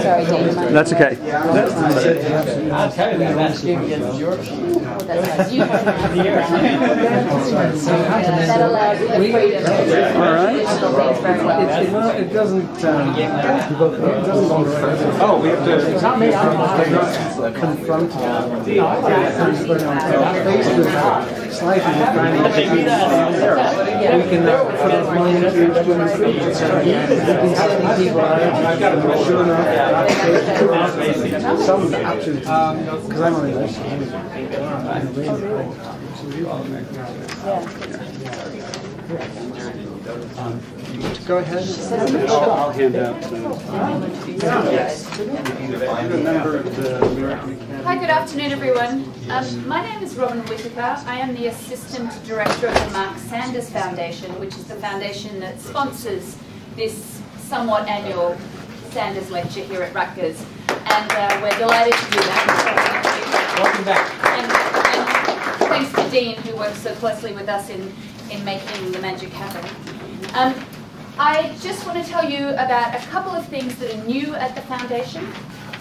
Sorry, Dean. That's okay. I'll tell you that game against Yorkshire. That allows you the freedom. All right. It doesn't oh, we have to confront slightly we can put our mind to improve. We've been sending people out, sure enough, some absolutely, because I'm on the go ahead. I'll hand out. Hi, good afternoon, everyone. My name is Robin Whittaker. I am the Assistant Director of the Mark Sanders Foundation, which is the foundation that sponsors this somewhat annual Sanders Lecture here at Rutgers. And we're delighted to do that. Welcome back. And thanks to Dean, who works so closely with us in making the magic happen. I just want to tell you about a couple of things that are new at the foundation.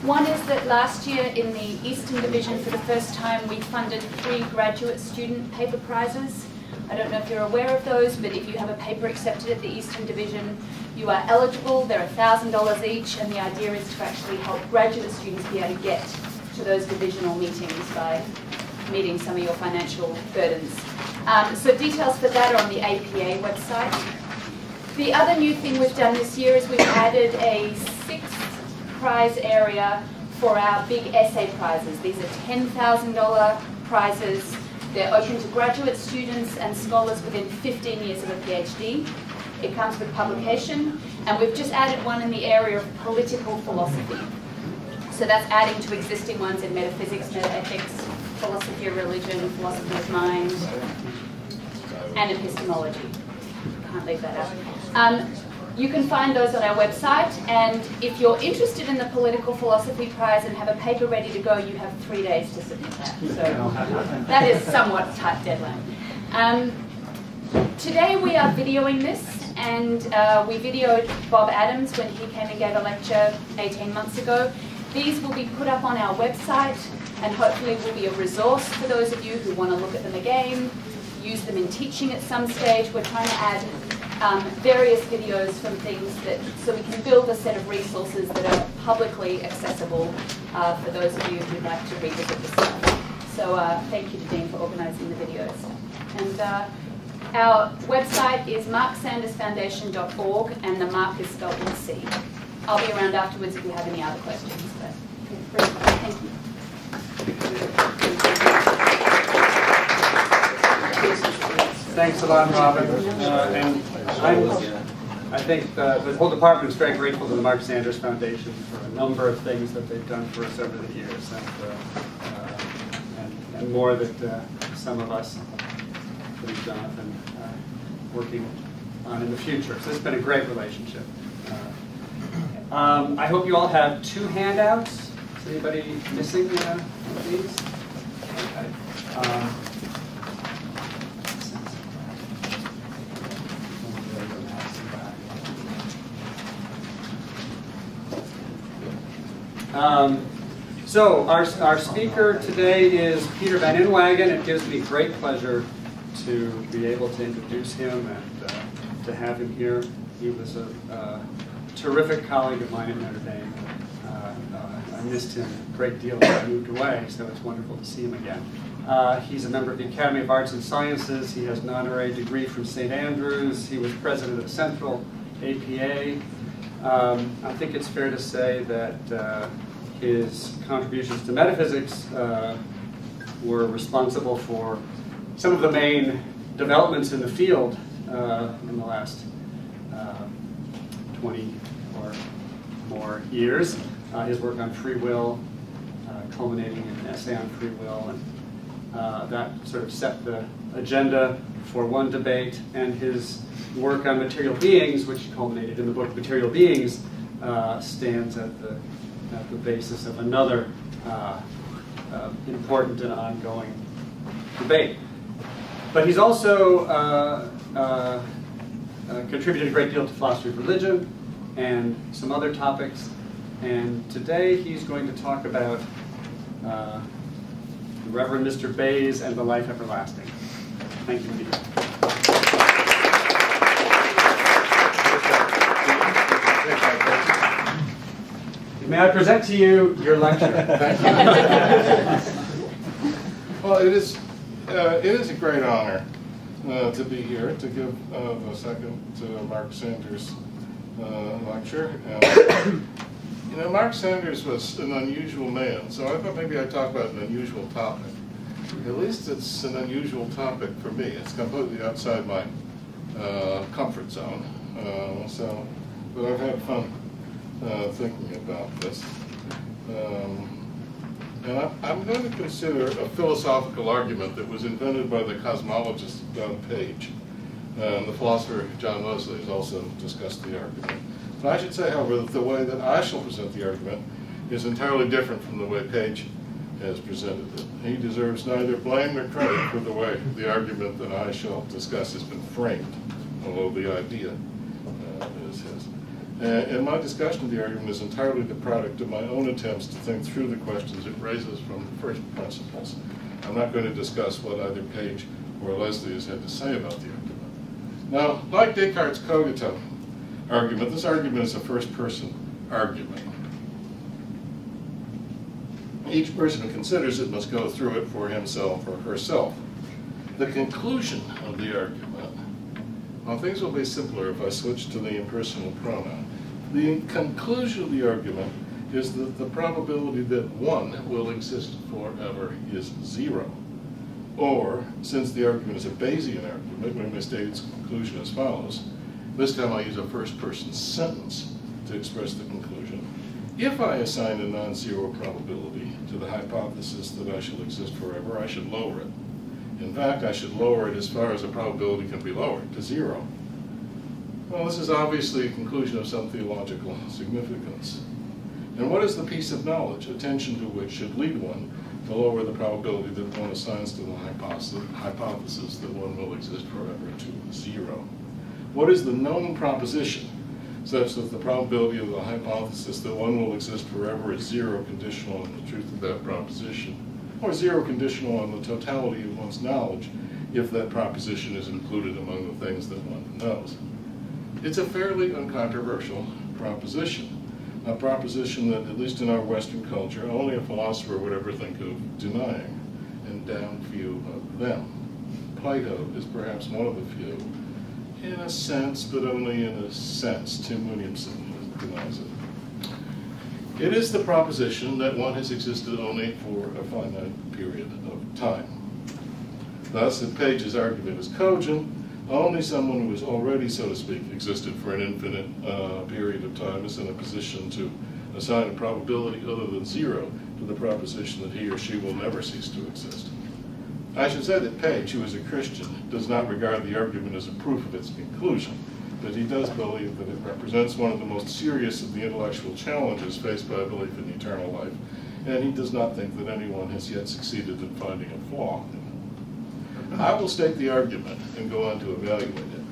One is that last year in the Eastern Division, for the first time, we funded 3 graduate student paper prizes. I don't know if you're aware of those, but if you have a paper accepted at the Eastern Division, you are eligible. They're $1,000 each, and the idea is to actually help graduate students be able to get to those divisional meetings by meeting some of your financial burdens. So details for that are on the APA website. The other new thing we've done this year is we've added a 6th prize area for our big essay prizes. These are $10,000 prizes. They're open to graduate students and scholars within 15 years of a PhD. It comes with publication, and we've just added one in the area of political philosophy. So that's adding to existing ones in metaphysics, metaethics, philosophy of religion, philosophy of mind, and epistemology. Can't leave that out. You can find those on our website, and if you're interested in the Political Philosophy Prize and have a paper ready to go, you have 3 days to submit that. So that is somewhat tight deadline. Today we are videoing this, and we videoed Bob Adams when he came and gave a lecture 18 months ago. These will be put up on our website, and hopefully will be a resource for those of you who want to look at them again, use them in teaching at some stage. We're trying to add various videos from things so we can build a set of resources that are publicly accessible for those of you who'd like to revisit the stuff. So thank you to Dean for organising the videos. And our website is marksandersfoundation.org, and the mark is spelled with C. I'll be around afterwards if you have any other questions. But thank you. Thanks a lot, Robin. And I think the whole department is very grateful to the Mark Sanders Foundation for a number of things that they've done for us over the years, and more that some of us, including Jonathan, working on in the future. So it's been a great relationship. I hope you all have 2 handouts. Is anybody missing one of these? Okay. So our speaker today is Peter van Inwagen. It gives me great pleasure to be able to introduce him and to have him here. He was a terrific colleague of mine at Notre Dame. I missed him a great deal when I moved away, so it's wonderful to see him again. He's a member of the Academy of Arts and Sciences. He has an honorary degree from St. Andrews. He was president of Central APA. I think it's fair to say that his contributions to metaphysics were responsible for some of the main developments in the field in the last 20 or more years. His work on free will, culminating in an essay on free will, and that sort of set the agenda for one debate, and his work on material beings, which culminated in the book Material Beings, stands at the basis of another important and ongoing debate. But he's also contributed a great deal to philosophy of religion and some other topics. And today he's going to talk about the Reverend Mr. Bays and the life everlasting. Thank you, Peter. May I present to you your lecture? Thank you. Well, it is a great honor to be here to give the second Mark Sanders lecture. You know, Mark Sanders was an unusual man, so I thought maybe I'd talk about an unusual topic. At least it's an unusual topic for me. It's completely outside my comfort zone. But I've had fun thinking about this. And I'm going to consider a philosophical argument that was invented by the cosmologist John Page. The philosopher John Wesley has also discussed the argument. But I should say, however, that the way that I shall present the argument is entirely different from the way Page has presented it. He deserves neither blame nor credit for the way the argument that I shall discuss has been framed, although the idea is his. And my discussion of the argument is entirely the product of my own attempts to think through the questions it raises from the first principles. I'm not going to discuss what either Page or Leslie has had to say about the argument. Now, like Descartes' cogito argument, this argument is a first-person argument. Each person who considers it must go through it for himself or herself. The conclusion of the argument, well, things will be simpler if I switch to the impersonal pronoun. The conclusion of the argument is that the probability that one will exist forever is 0. Or, since the argument is a Bayesian argument, we may state its conclusion as follows. This time I use a first-person sentence to express the conclusion. If I assign a non-zero probability to the hypothesis that I shall exist forever, I should lower it. In fact, I should lower it as far as a probability can be lowered, to 0. Well, this is obviously a conclusion of some theological significance. And what is the piece of knowledge, attention to which should lead one to lower the probability that one assigns to the hypothesis that one will exist forever to 0? What is the known proposition such that the probability of the hypothesis that one will exist forever is 0 conditional on the truth of that proposition, or 0 conditional on the totality of one's knowledge if that proposition is included among the things that one knows? It's a fairly uncontroversial proposition, a proposition that, at least in our Western culture, only a philosopher would ever think of denying, and damn few of them. Plato is perhaps one of the few, in a sense, but only in a sense. Tim Williamson denies it. It is the proposition that one has existed only for a finite period of time. Thus, if Page's argument is cogent, only someone who has already, so to speak, existed for an infinite period of time is in a position to assign a probability other than 0 to the proposition that he or she will never cease to exist. I should say that Page, who is a Christian, does not regard the argument as a proof of its conclusion, but he does believe that it represents one of the most serious of the intellectual challenges faced by a belief in eternal life, and he does not think that anyone has yet succeeded in finding a flaw in it. I will state the argument and go on to evaluate it,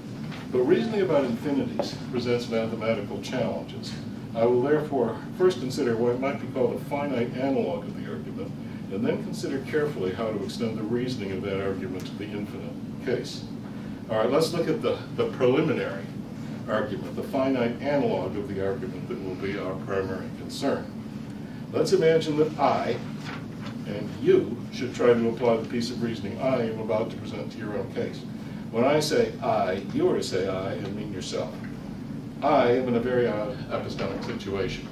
but reasoning about infinities presents mathematical challenges. I will therefore first consider what might be called a finite analog of the argument, and then consider carefully how to extend the reasoning of that argument to the infinite case. All right, let's look at the preliminary argument, the finite analog of the argument that will be our primary concern. Let's imagine that I and you should try to apply the piece of reasoning I am about to present to your own case. When I say I, you are to say I and mean yourself. I am in a very odd epistemic situation.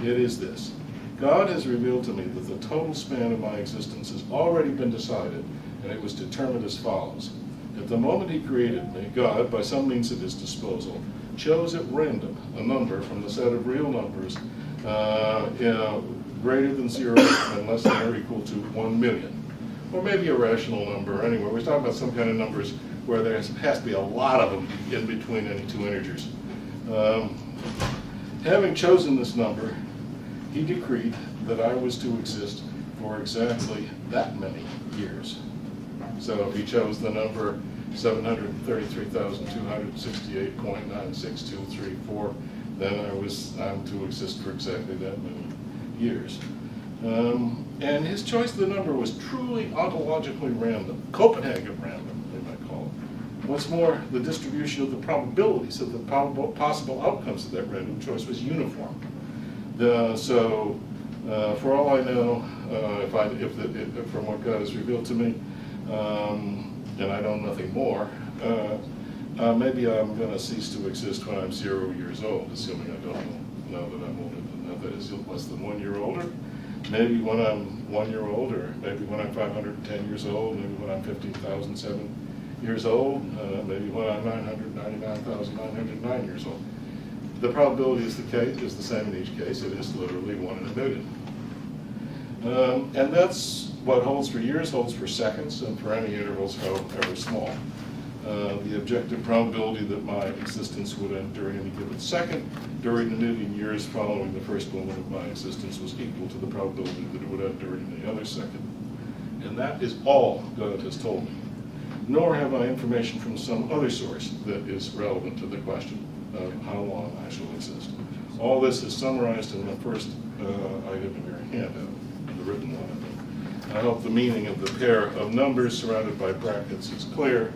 It is this. God has revealed to me that the total span of my existence has already been decided, and it was determined as follows. At the moment he created me, God, by some means at his disposal, chose at random a number from the set of real numbers greater than 0 and less than or equal to 1 million. Or maybe a rational number. Anyway, we're talking about some kind of numbers where there has to be a lot of them in between any two integers. Having chosen this number, he decreed that I was to exist for exactly that many years. So if he chose the number 733,268.96234, then I'm to exist for exactly that many years. And his choice of the number was truly ontologically random, Copenhagen random, they might call it. What's more, the distribution of the probabilities of the possible outcomes of that random choice was uniform. So, for all I know, from what God has revealed to me, and I know nothing more, maybe I'm going to cease to exist when I'm 0 years old, assuming I don't know that I'm older than that. That is less than 1 year older. Maybe when I'm 1 year old, or maybe when I'm 510 years old, maybe when I'm 15,007 years old, maybe when I'm 999,909 years old. The probability is the same in each case. It is literally 1 in a million. And that's what holds for years, holds for seconds, and for any intervals, however small. The objective probability that my existence would end during any given second during the million years following the first moment of my existence was equal to the probability that it would end during any other second. And that is all God has told me. Nor have I information from some other source that is relevant to the question of how long I shall exist. All this is summarized in the first item in your handout, the written one. I hope the meaning of the pair of numbers surrounded by brackets is clear.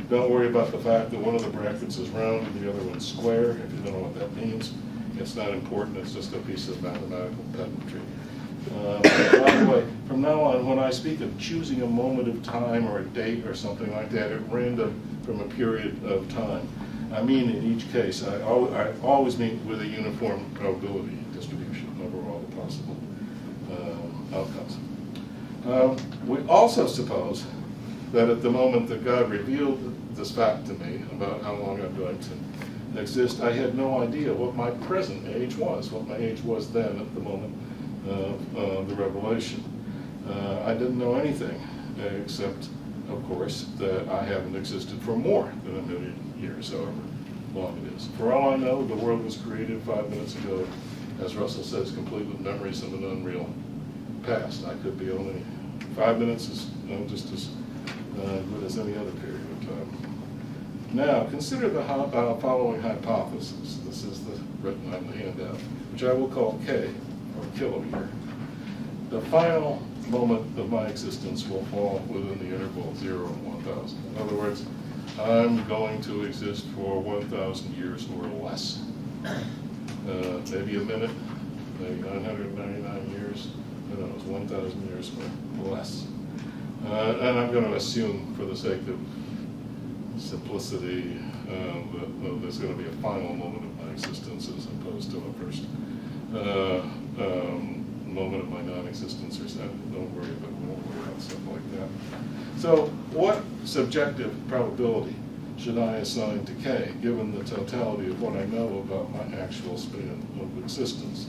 Don't worry about the fact that one of the brackets is round and the other one's square. If you don't know what that means, it's not important. It's just a piece of mathematical pedantry. By the way, from now on, when I speak of choosing a moment of time or a date or something like that at random from a period of time, I mean in each case, I always mean with a uniform probability distribution over all the possible outcomes. We also suppose that at the moment that God revealed this fact to me about how long I'm going to exist, I had no idea what my present age was, what my age was then at the moment of the revelation. I didn't know anything except, of course, that I haven't existed for more than a million years, however long it is. For all I know, the world was created 5 minutes ago, as Russell says, complete with memories of an unreal past. I could be only 5 minutes, just as good as any other period of time. Now, consider the following hypothesis. This is written on the handout, which I will call K, or kiloyear. The final moment of my existence will fall within the interval 0 and 1,000. In other words, I'm going to exist for 1,000 years or less. Maybe a minute, maybe 999 years, who knows, 1,000 years or less. And I'm going to assume, for the sake of simplicity, that there's going to be a final moment of my existence as opposed to a first moment of my non-existence or something. Don't worry about stuff like that. So what subjective probability should I assign to K, given the totality of what I know about my actual span of existence?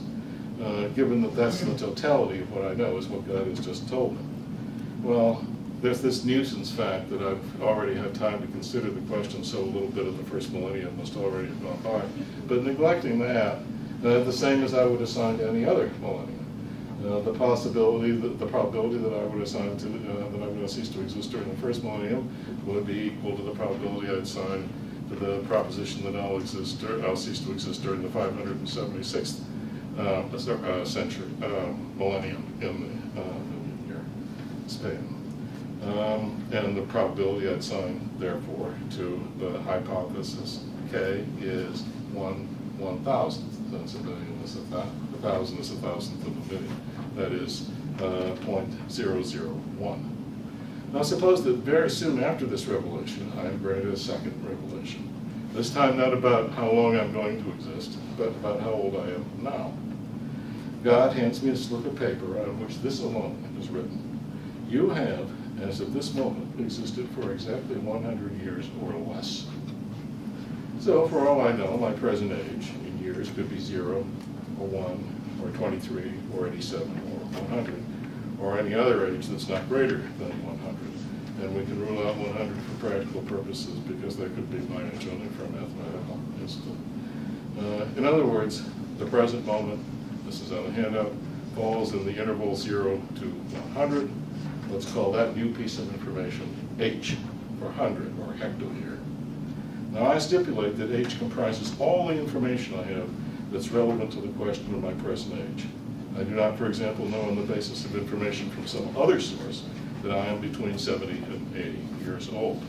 Given that that's the totality of what I know is what God has just told me. Well, there's this nuisance fact that I've already had time to consider the question, so a little bit of the first millennium must already have gone by. But neglecting that, the same as I would assign to any other millennium. The probability that I would assign to that I'm going to cease to exist during the first millennium would be equal to the probability I'd assign to the proposition that I'll cease to exist during the 576th century millennium in the million-year span. And the probability I'd assign, therefore, to the hypothesis K is 1/1000th. That's a million. Is a thousand is a thousandth of a million. That is 0.001. Now suppose that very soon after this revelation, I am granted a second revelation. This time not about how long I'm going to exist, but about how old I am now. God hands me a slip of paper on which this alone is written. You have, as of this moment, existed for exactly 100 years or less. So for all I know, my present age in years could be 0 or 1 or 23 or 87 or 100 or any other age that's not greater than 100. And we can rule out 100 for practical purposes because that could be my age only for a mathematical instant. In other words, the present moment, this is on the handout, falls in the interval 0 to 100. Let's call that new piece of information H for 100 or hectoyear. Now I stipulate that H comprises all the information I have that's relevant to the question of my present age. I do not, for example, know on the basis of information from some other source that I am between 70 and 80 years old.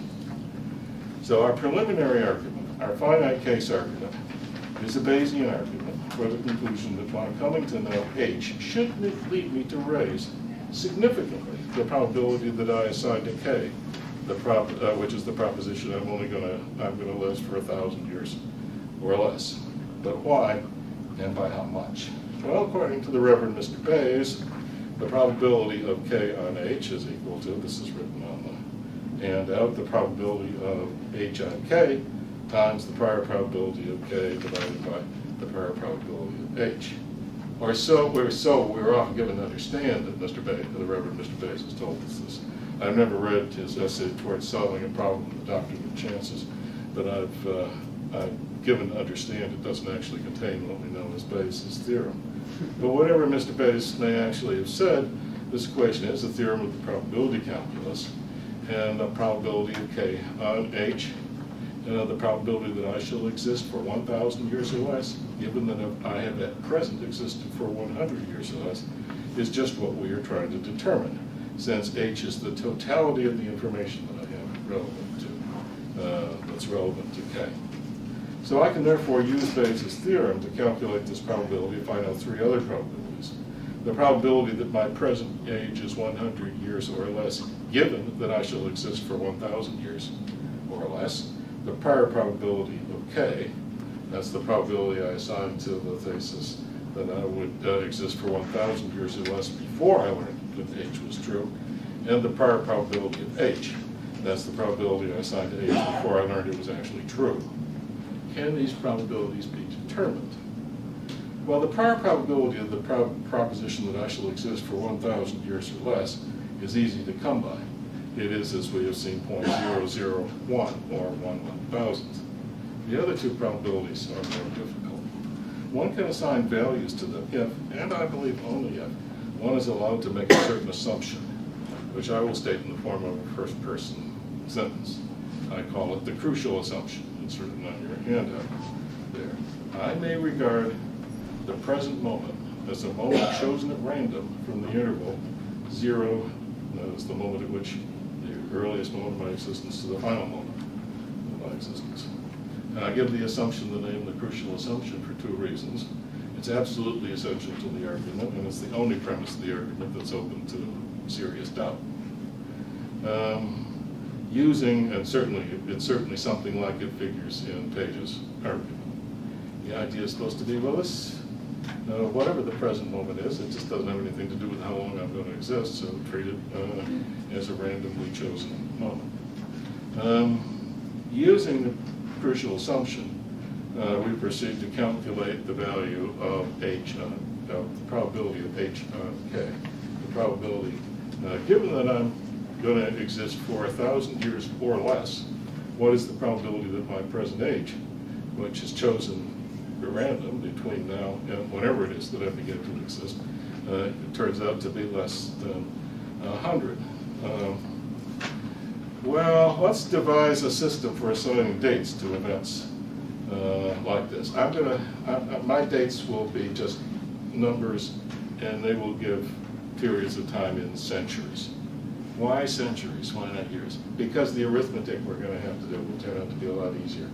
So our preliminary argument, our finite case argument, is a Bayesian argument for the conclusion that my coming to know H should lead me to raise significantly the probability that I assign to K, which is the proposition I'm going to live for 1,000 years or less. But why and by how much? Well, according to the Reverend Mr. Bayes, the probability of K on H is equal to, this is written on the handout, the probability of H on K times the prior probability of K divided by the prior probability of H. Or so we're often given to understand that Mr. Bayes, the Reverend Mr. Bayes has told us this. I've never read his essay towards solving a problem with the doctrine of chances, but I've given to understand it doesn't actually contain what we know as Bayes' theorem. But whatever Mr. Bayes may actually have said, this equation is a theorem of the probability calculus, and the probability of K on H, the probability that I shall exist for 1,000 years or less, given that I have at present existed for 100 years or less, is just what we are trying to determine, since H is the totality of the information that I have relevant to, that's relevant to K. So I can therefore use Bayes' theorem to calculate this probability if I know three other probabilities. The probability that my present age is 100 years or less, given that I shall exist for 1,000 years or less. The prior probability of K, that's the probability I assigned to the thesis that I would exist for 1,000 years or less before I learned that H was true. And the prior probability of H, that's the probability I assigned to H before I learned it was actually true. Can these probabilities be determined? Well, the prior probability of the proposition that I shall exist for 1,000 years or less is easy to come by. It is, as we have seen, 0.001 or 1/1000th. The other two probabilities are more difficult. One can assign values to them if, and I believe only if, one is allowed to make a certain assumption, which I will state in the form of a first-person sentence. I call it the crucial assumption. It's written on your handout there. I may regard the present moment as a moment chosen at random from the interval 0, that is the moment at which the earliest moment of my existence to the final moment of my existence. And I give the assumption the name the crucial assumption for two reasons. It's absolutely essential to the argument, and it's the only premise of the argument that's open to serious doubt. It's certainly something like it figures in Page's argument. The idea is supposed to be, well, whatever the present moment is, it just doesn't have anything to do with how long I'm going to exist, so treat it as a randomly chosen moment. Using the crucial assumption, we proceed to calculate the value of H, the probability of H on K. The probability, given that I'm going to exist for 1,000 years or less, what is the probability that my present age, which is chosen at random between now and whenever it is that I begin to exist, it turns out to be less than 100. Well, let's devise a system for assigning dates to events like this. My dates will be just numbers, and they will give periods of time in centuries. Why centuries? Why not years? Because the arithmetic we're going to have to do will turn out to be a lot easier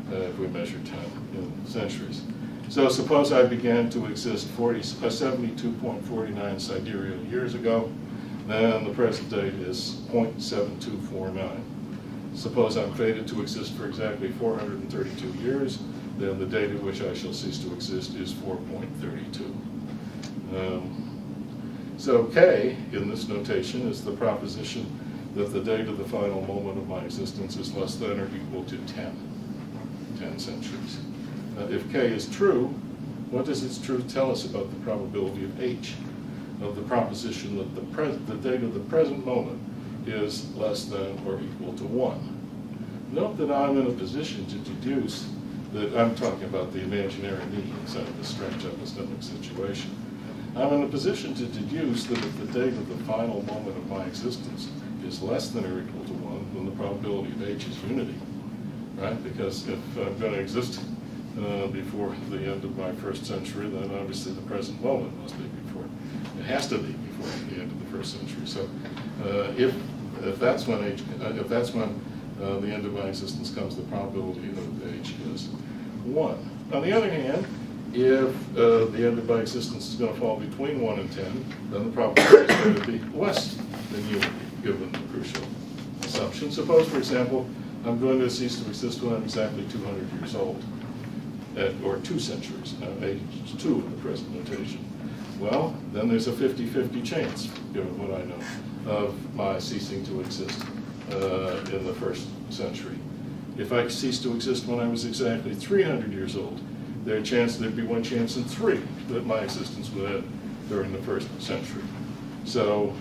if we measure time in centuries. So suppose I began to exist 72.49 sidereal years ago, then the present date is 0.7249. Suppose I'm fated to exist for exactly 432 years, then the date at which I shall cease to exist is 4.32. So K, in this notation, is the proposition that the date of the final moment of my existence is less than or equal to 10 centuries. If K is true, what does its truth tell us about the probability of H, of the proposition that the date of the present moment is less than or equal to 1? Note that I'm in a position to deduce that I'm talking about the imaginary me inside of the stretch epistemic situation. I'm in a position to deduce that if the date of the final moment of my existence is less than or equal to 1, then the probability of H is unity, right? Because if I'm going to exist before the end of my first century, then obviously the present moment must be before. It has to be before the end of the first century. So if that's when the end of my existence comes, the probability of age is 1. On the other hand, if the end of my existence is going to fall between 1 and 10, then the probability is going to be less than unity, given the crucial assumption. Suppose, for example, I'm going to cease to exist when I'm exactly 200 years old, or 2 centuries, age 2 in the present notation. Well, then there's a 50-50 chance, given what I know, of my ceasing to exist in the first century. If I ceased to exist when I was exactly 300 years old, there'd be 1 chance in 3 that my existence would end during the first century. So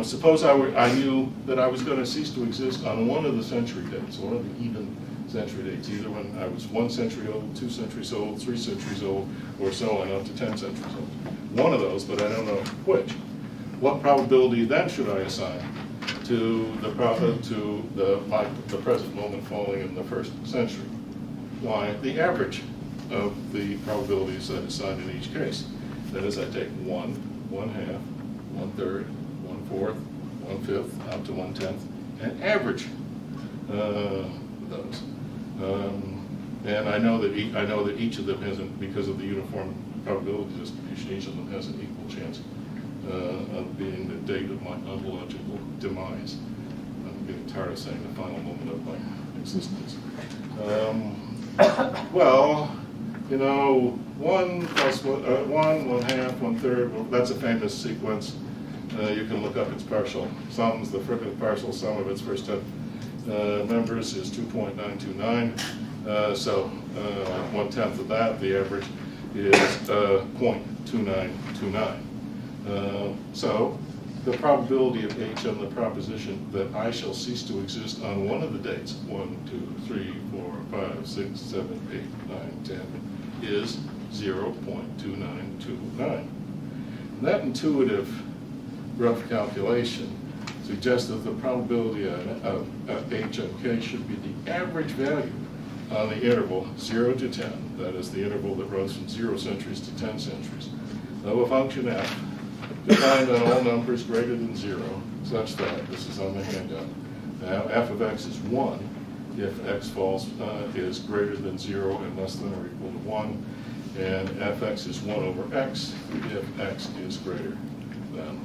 suppose I knew that I was going to cease to exist on one of the century dates, one of the even century dates, either when I was 1 century old, 2 centuries old, 3 centuries old, or so on up to 10 centuries old. One of those, but I don't know which. What probability then should I assign to the present moment falling in the first century? Why, the average of the probabilities that assign in each case. That is, I take 1, 1/2, 1/3, 1/4, 1/5, out to 1/10, and average those. And I know that each of them has, because of the uniform probability distribution, each of them has an equal chance of being the date of my ontological demise. I'm getting tired of saying the final moment of my existence. Well, you know, 1 plus 1, 1/2, 1/3, well, that's a famous sequence. You can look up its partial sums. The partial sum of its first 10 members is 2.929. So 1/10 of that, the average is 0.2929. So the probability of H on the proposition that I shall cease to exist on one of the dates, 1, 2, 3, 4, 5, 6, 7, 8, 9, 10, is 0.2929. And that intuitive rough calculation suggests that the probability of H on K should be the average value on the interval 0 to 10, that is the interval that runs from 0 centuries to 10 centuries, of a function f defined on all numbers greater than 0, such that, this is on the handout, now f of x is 1 if x is greater than 0 and less than or equal to 1, and fx is 1 over x if x is greater than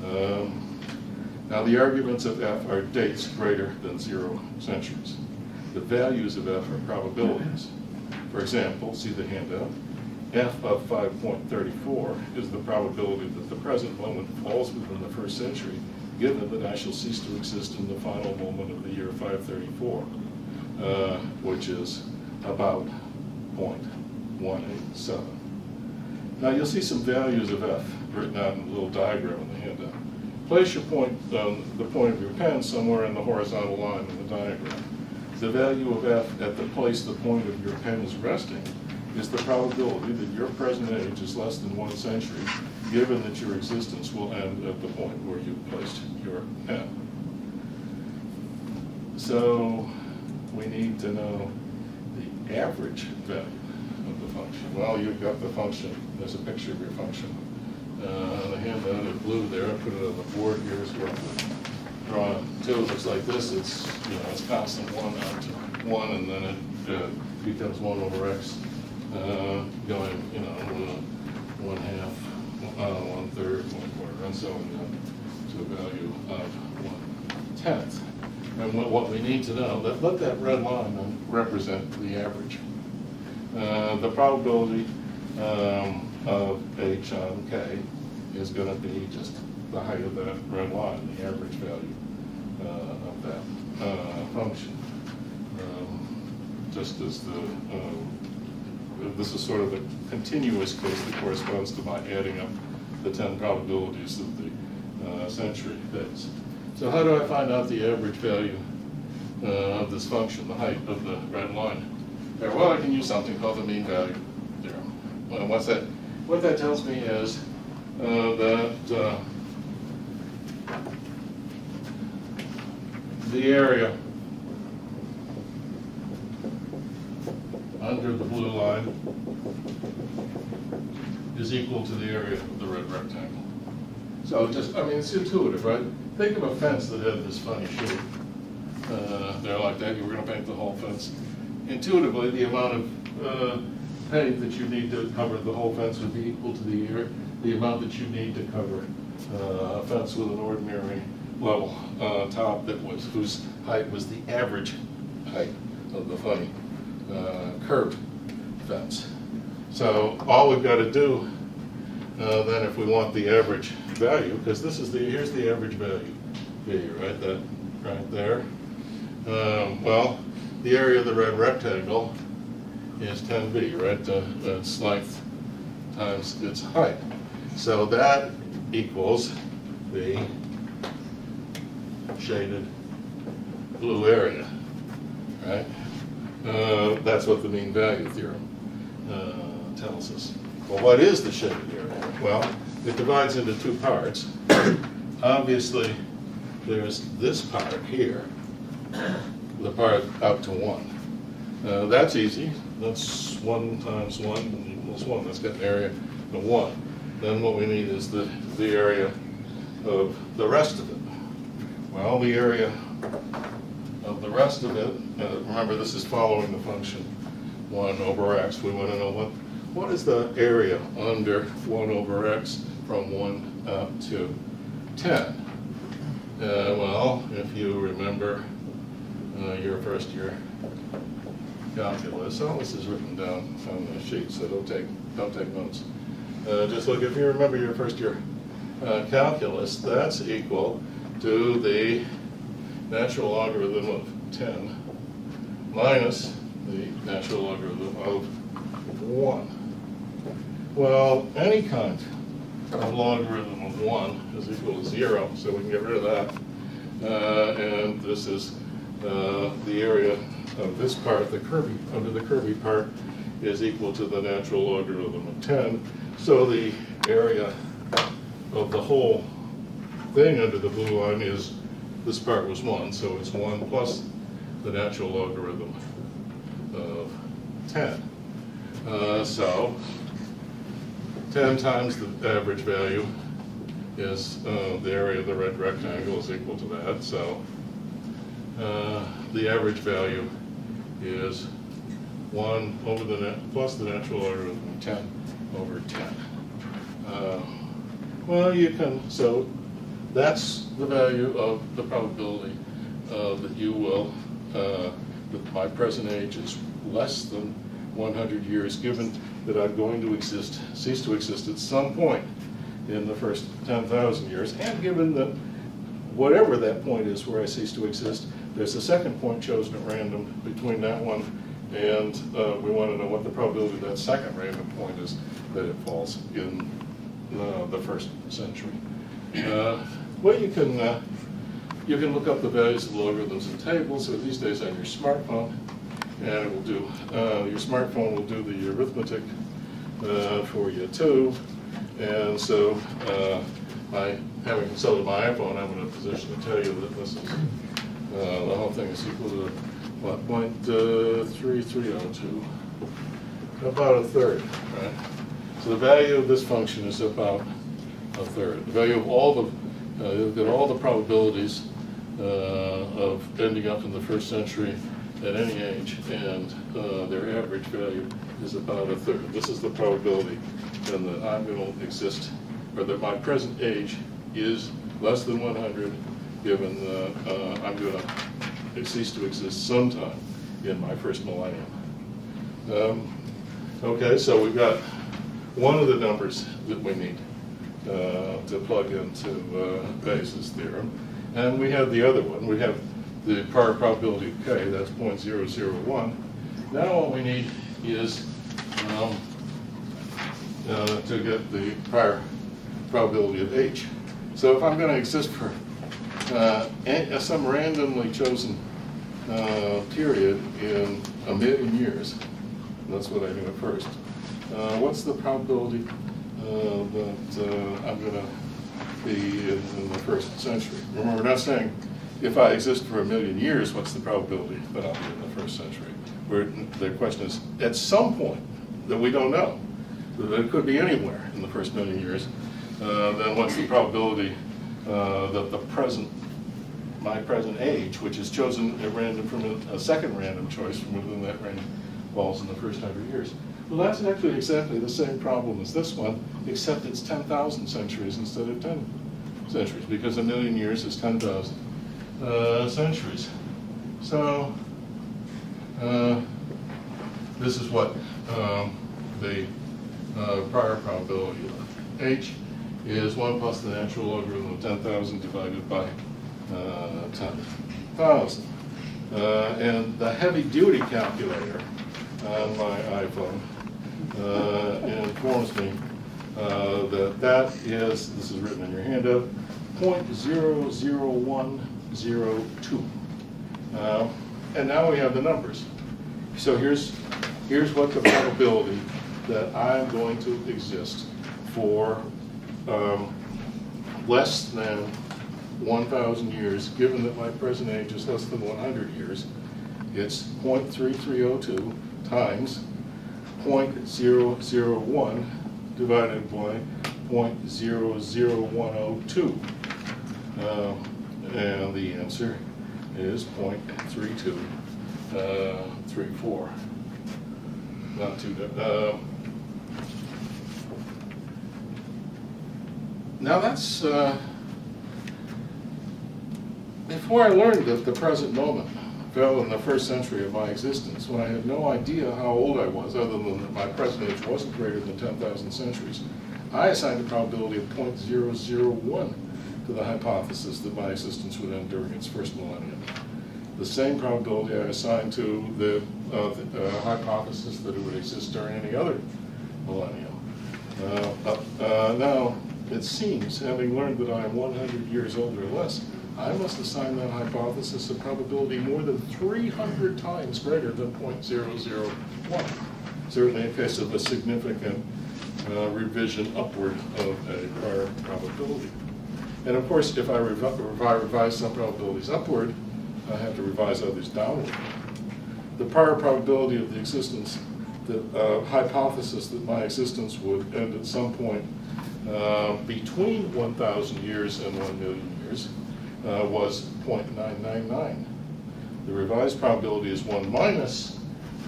1. Now the arguments of f are dates greater than 0 centuries. The values of f are probabilities. For example, see the handout, f of 5.34 is the probability that the present moment falls within the first century, given that I shall cease to exist in the final moment of the year 534, which is about 0.187. Now you'll see some values of f written out in a little diagram in the handout. Place your point, the point of your pen somewhere in the horizontal line in the diagram. The value of f at the place the point of your pen is resting is the probability that your present age is less than 1 century, given that your existence will end at the point where you placed your pen. So we need to know the average value of the function. Well, you've got the function. There's a picture of your function on the handout in blue there. I put it on the board here as well. Drawn two looks like this. It's it's constant 1 out to 1, and then it becomes 1 over x, going 1/2, 1/3, 1/4, and so on to a value of 1/10. And what we need to know, let that red line then represent the average. The probability of H on K is going to be just the height of that red line, the average value of that function. Just as this is sort of a continuous case that corresponds to my adding up the 10 probabilities of the century days. So how do I find out the average value of this function, the height of the red line? There, well, I can use something called the mean value theorem. Well, what's that? What that tells me is that the area under the blue line is equal to the area of the red rectangle. So just, I mean, it's intuitive, right? Think of a fence that had this funny shape. There like that, you were going to paint the whole fence. Intuitively, the amount of paint that you need to cover the whole fence would be equal to the amount that you need to cover a fence with an ordinary level top that was, whose height was the average height of the funny curved fence. So all we've got to do then, if we want the average value, because this is here's the average value here, right? That right there. Well, the area of the red rectangle is 10b, right? Its length times its height. So that equals the shaded blue area, right? That's what the mean value theorem tells us. Well, what is the shaded area? Well, it divides into two parts. Obviously, there's this part here, the part out to 1. That's easy. That's 1 times 1 equals 1. That's got an area of 1. Then what we need is the area of the rest of it. Well, the area of the rest of it, remember this is following the function 1 over x. We want to know what is the area under 1 over x from 1 up to 10. Well, if you remember your first year calculus, all this is written down on the sheet, so don't take notes. Just look, if you remember your first year calculus, that's equal to the natural logarithm of 10 minus the natural logarithm of 1. Well, any kind of logarithm of 1 is equal to 0, so we can get rid of that. And this is the area of this part, the curvy, under the curvy part, is equal to the natural logarithm of 10. So the area of the whole thing under the blue line is, this part was 1, so it's 1 plus the natural logarithm of 10. So 10 times the average value is the area of the red rectangle is equal to that. So the average value is 1 over the net plus the natural logarithm of 10 over 10. Well, you can, so that's the value of the probability that you will, that my present age is less than 100 years, given that I'm going to cease to exist at some point in the first 10,000 years, and given that whatever that point is where I cease to exist, there's a second point chosen at random between that one, and we want to know what the probability of that second random point is that it falls in the first century. Well, you can look up the values of logarithms in tables, or these days on your smartphone, and it will do, your smartphone will do the arithmetic for you too. And so by having consulted my iPhone, I'm in a position to tell you that this is, the whole thing is equal to, what, 0.3302, about a third, right? So the value of this function is about a third. The value of all the, look at all the probabilities of ending up in the first century at any age, and their average value is about a third. This is the probability then that I'm going to exist, or that my present age is less than 100, given I'm going to cease to exist sometime in my first millennium. Okay, so we've got one of the numbers that we need to plug into Bayes' theorem, and we have the other one. We have the prior probability of k, that's 0.001. Now what we need is to get the prior probability of h. So if I'm going to exist for some randomly chosen period in 1,000,000 years, that's what I do at first, what's the probability that I'm going to be in the first century? Remember, we're not saying if I exist for 1,000,000 years, what's the probability that I'll be in the first century? where the question is, at some point that we don't know, that it could be anywhere in the first million years, then what's the probability that my present age, which is chosen at random from a second random choice from within that range, falls in the first 100 years? Well, that's actually exactly the same problem as this one, except it's 10,000 centuries instead of 10 centuries, because a million years is 10,000 centuries. So this is what the prior probability of h is 1 plus the natural logarithm of 10,000 divided by 10,000. And the heavy-duty calculator on my iPhone informs me that is, this is written in your handout, 0.00102. And now we have the numbers. So here's what the probability that I'm going to exist for less than 1,000 years, given that my present age is less than 100 years. It's 0.3302 times 0.001 divided by 0.00102. And the answer is 0.3234. Not too good. Now that's before I learned that the present moment fell in the first century of my existence, when I had no idea how old I was, other than that my present age wasn't greater than 10,000 centuries. I assigned a probability of 0.001 to the hypothesis that my existence would end during its first millennium. The same probability I assigned to the hypothesis that it would exist during any other millennium. Now, it seems, having learned that I am 100 years old or less, I must assign that hypothesis a probability more than 300 times greater than 0.001, certainly in case of a significant revision upward of a prior probability. And of course, if I revise some probabilities upward, I have to revise others downward. The prior probability of the existence, the hypothesis that my existence would end at some point between 1,000 years and 1 million years was 0.999. The revised probability is 1 minus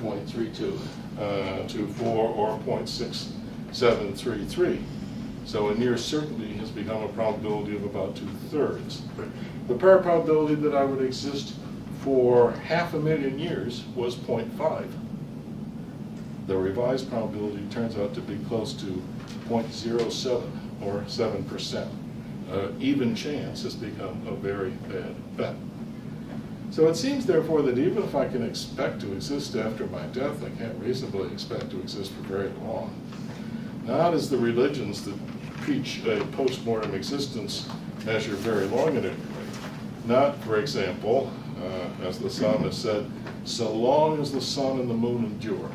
0.3224 or 0.6733. So a near certainty has become a probability of about 2/3. The prior probability that I would exist for 500,000 years was 0.5. The revised probability turns out to be close to 0.07 or 7%. Even chance has become a very bad bet. So it seems, therefore, that even if I can expect to exist after my death, I can't reasonably expect to exist for very long. Not as the religions that preach a post-mortem existence measure very long at any rate. Not, for example, as the psalmist said, so long as the sun and the moon endure.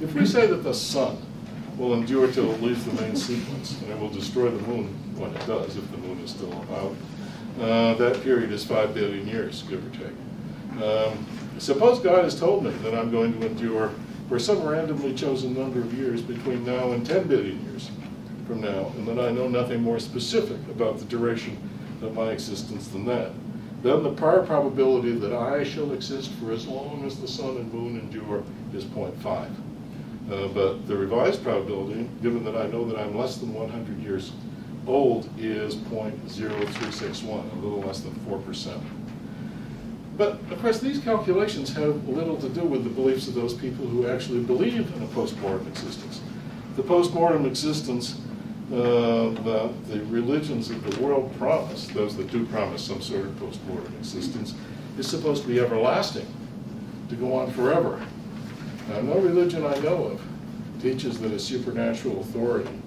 If we say that the sun will endure till it leaves the main sequence, and it will destroy the moon when it does, if the moon is still about, that period is 5 billion years, give or take. Suppose God has told me that I'm going to endure for some randomly chosen number of years between now and 10 billion years from now, and that I know nothing more specific about the duration of my existence than that. Then the prior probability that I shall exist for as long as the sun and moon endure is 0.5. But the revised probability, given that I know that I'm less than 100 years old, is 0.0361, a little less than 4%. But, of course, these calculations have little to do with the beliefs of those people who actually believe in a post-mortem existence. The post-mortem existence that the religions of the world promise, those that do promise some sort of post-mortem existence, is supposed to be everlasting, to go on forever. Now, no religion I know of teaches that a supernatural authority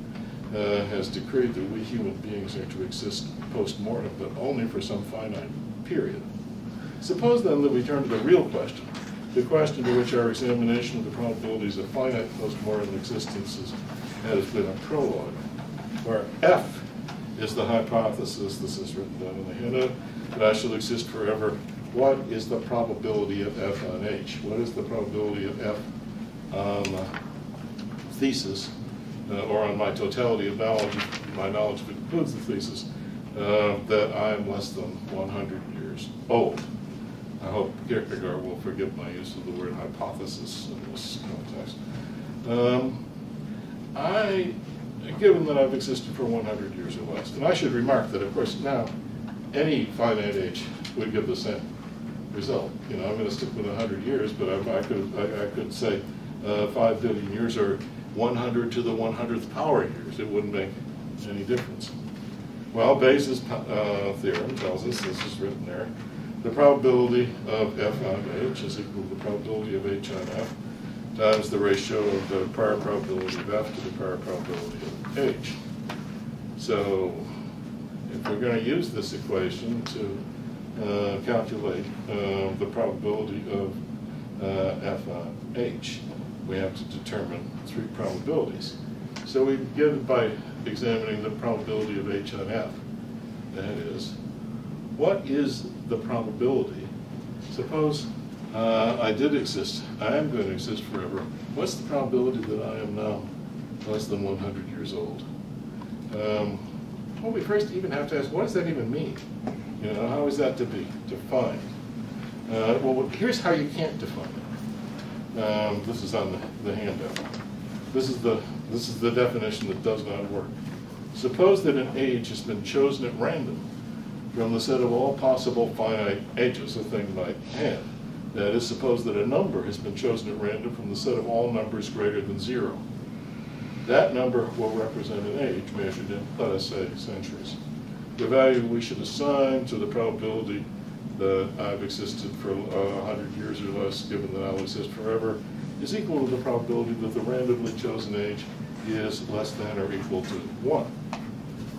has decreed that we human beings are to exist post-mortem, but only for some finite period. Suppose then that we turn to the real question, the question to which our examination of the probabilities of finite post-mortem existences has been a prologue, where F is the hypothesis, this is written down in the handout, that I shall exist forever what is the probability of F on H? What is the probability of F on thesis, or on my totality of knowledge, my knowledge that includes the thesis, that I'm less than 100 years old? I hope Kierkegaard will forgive my use of the word hypothesis in this context. Given that I've existed for 100 years or less, and I should remark that, of course, now any finite age would give the same result. You know, I'm going to stick with 100 years, but I could say 5 billion years or 100 to the 100th power years. It wouldn't make any difference. Well, Bayes' theorem tells us, this is written there, the probability of F on H is equal to the probability of H on F times the ratio of the prior probability of F to the prior probability of H. So if we're going to use this equation to calculate the probability of F on H, we have to determine 3 probabilities. So we begin it by examining the probability of H on F. That is, what is the probability? Suppose I did exist, I am going to exist forever. What's the probability that I am now less than 100 years old? Well, we first even have to ask, what does that even mean? You know, how is that to be defined? Well, here's how you can't define it. This is on the handout. This is the definition that does not work. Suppose that an age has been chosen at random from the set of all possible finite ages a thing might have. That is, suppose that a number has been chosen at random from the set of all numbers greater than 0. That number will represent an age measured in, let us say, centuries. The value we should assign to the probability that I've existed for 100 years or less, given that I'll exist forever, is equal to the probability that the randomly chosen age is less than or equal to 1.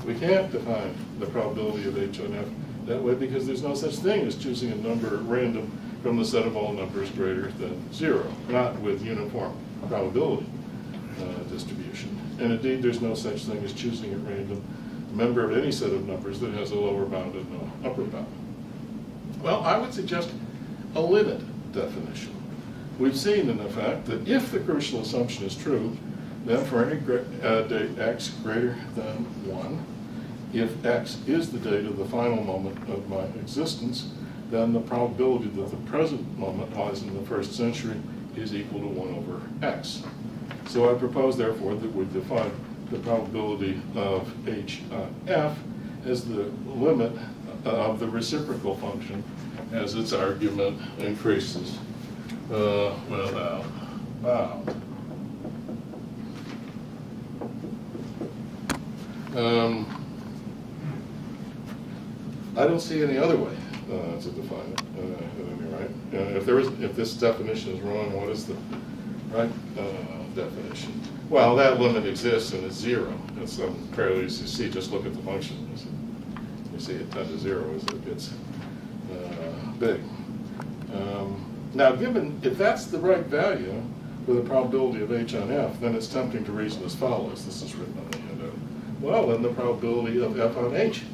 We can't define the probability of H on F that way because there's no such thing as choosing a number at random from the set of all numbers greater than 0, not with uniform probability distribution. And indeed, there's no such thing as choosing at random a member of any set of numbers that has a lower bound and no upper bound. Well, I would suggest a limit definition. We've seen, in effect, that if the crucial assumption is true, then for any date x greater than 1, if x is the date of the final moment of my existence, then the probability that the present moment lies in the first century is equal to 1 over x. So I propose, therefore, that we define the probability of H on F as the limit of the reciprocal function as its argument increases without bound. I don't see any other way to define it at any rate. If this definition is wrong, what is the right definition? Well, that limit exists and it's 0. It's fairly easy to see. Just look at the function. You see it 10 to 0 as it gets big. Now, if that's the right value for the probability of H on F, then it's tempting to reason as follows. This is written on the handout. Well, then the probability of F on H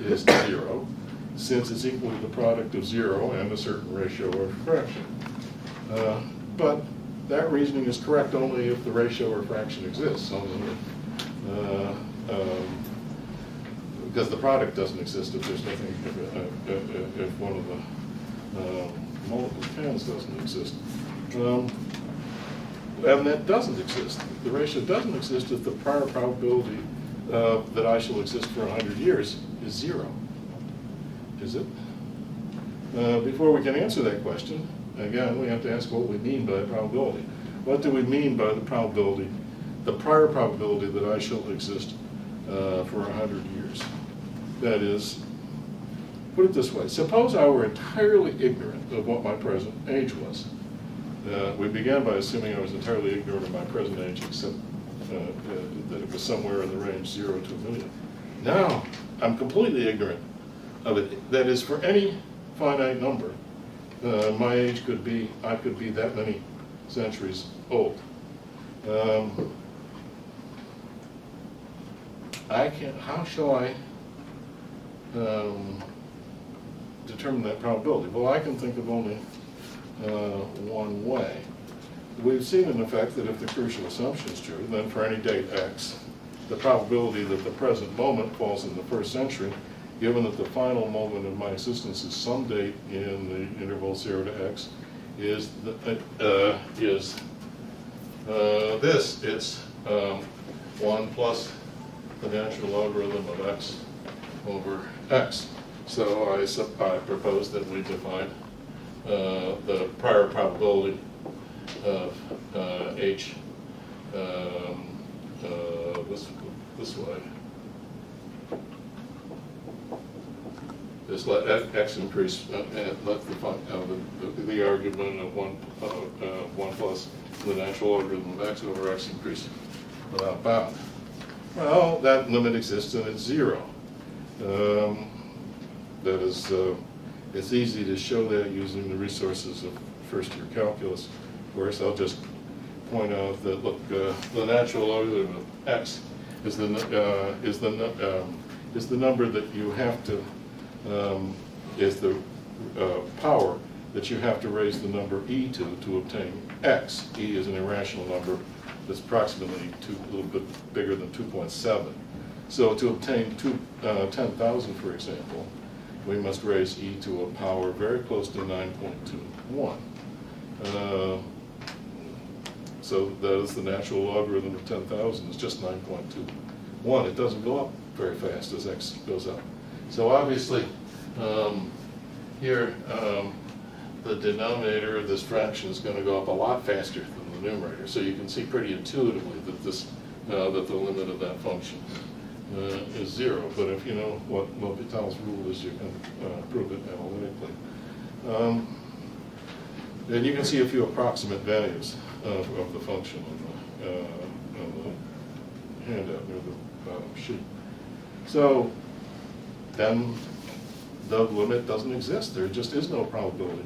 is 0, since it's equal to the product of 0 and a certain ratio or fraction. But that reasoning is correct only if the ratio or fraction exists, because the product doesn't exist if there's nothing, if one of the multiple tens doesn't exist. And that doesn't exist. The ratio doesn't exist if the prior probability that I shall exist for 100 years is 0. Is it? Before we can answer that question, again, we have to ask what we mean by probability. What do we mean by the probability, the prior probability that I shall exist for 100 years? That is, put it this way, suppose I were entirely ignorant of what my present age was. We began by assuming I was entirely ignorant of my present age, except that it was somewhere in the range 0 to 1 million. Now, I'm completely ignorant of it. That is, for any finite number, my age could be, I could be that many centuries old. How shall I determine that probability? Well, I can think of only one way. We've seen in effect that if the crucial assumption is true, then for any date x, the probability that the present moment falls in the first century, given that the final moment of my existence is some date in the interval 0 to x, is this. It's 1 plus the natural logarithm of x over x. So I propose that we define the prior probability of h this way. Just let x increase, and let the argument of 1 plus the natural logarithm of x over x increase without bound. Well, that limit exists and it's 0. That is, it's easy to show that using the resources of first-year calculus. Of course, I'll just point out that, look, the natural logarithm of x is the number that you have to, is the power that you have to raise the number e to obtain x. E is an irrational number that's approximately a little bit bigger than 2.7. So to obtain 10,000, for example, we must raise e to a power very close to 9.21. So that is the natural logarithm of 10,000 is just 9.21. It doesn't go up very fast as x goes up. So obviously, here, the denominator of this fraction is going to go up a lot faster than the numerator. So you can see pretty intuitively that that the limit of that function is 0. But if you know what L'Hopital's rule is, you can prove it analytically. And you can see a few approximate values of the function on the handout near the bottom sheet. So then the limit doesn't exist. There just is no probability.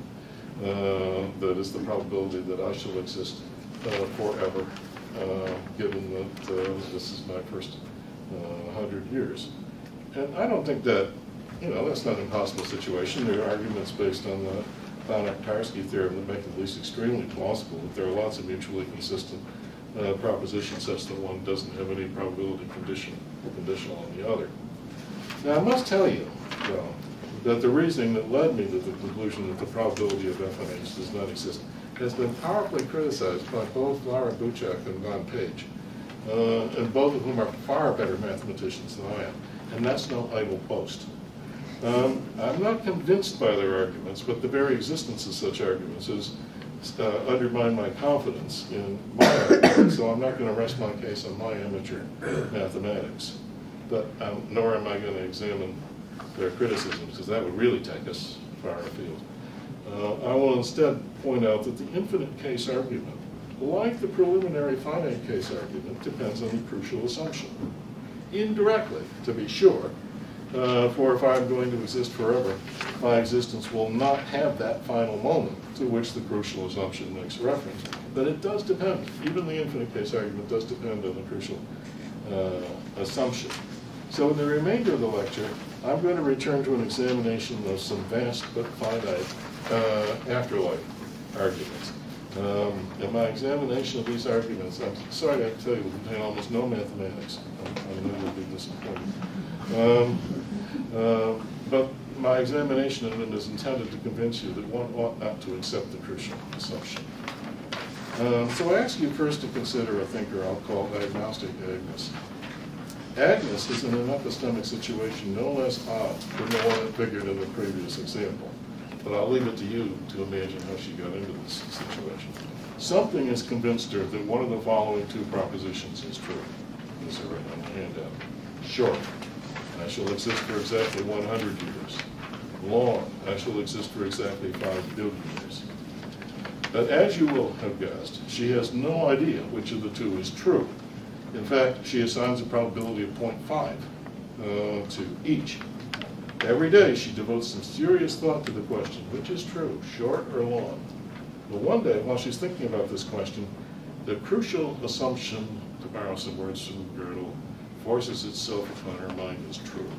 That is the probability that I shall exist forever, given that this is my first 100 years. And I don't think that, that's not an impossible situation. There are arguments based on the Banach-Tarski theorem that make it at least extremely plausible that there are lots of mutually consistent propositions such that one doesn't have any probability conditional on the other. Now, I must tell you, though, that the reasoning that led me to the conclusion that the probability of f and h does not exist has been powerfully criticized by both Laura Buchak and Von Page, and both of whom are far better mathematicians than I am, and that's no idle boast. I'm not convinced by their arguments, but the very existence of such arguments has undermined my confidence in my argument, so I'm not going to rest my case on my amateur mathematics. But nor am I going to examine their criticisms, because that would really take us far afield. I will instead point out that the infinite case argument, like the preliminary finite case argument, depends on the crucial assumption. Indirectly, to be sure, for if I'm going to exist forever, my existence will not have that final moment to which the crucial assumption makes reference. But it does depend, even the infinite case argument does depend on the crucial assumption. So in the remainder of the lecture, I'm going to return to an examination of some vast but finite afterlife arguments. In my examination of these arguments, I'm sorry to tell you, will contain almost no mathematics. I know you'll be disappointed. But my examination of it is intended to convince you that one ought not to accept the crucial assumption. So I ask you first to consider a thinker I'll call agnostic Agnes. Agnes is in an epistemic situation no less odd than the one that figured in the previous example. But I'll leave it to you to imagine how she got into this situation. Something has convinced her that one of the following two propositions is true. These are written on the handout. Short, I shall exist for exactly 100 years. Long, I shall exist for exactly 5 billion years. But as you will have guessed, she has no idea which of the two is true. In fact, she assigns a probability of 0.5 to each. Every day she devotes some serious thought to the question, which is true, short or long? But one day, while she's thinking about this question, the crucial assumption, to borrow some words from Gödel, forces itself upon her mind as true.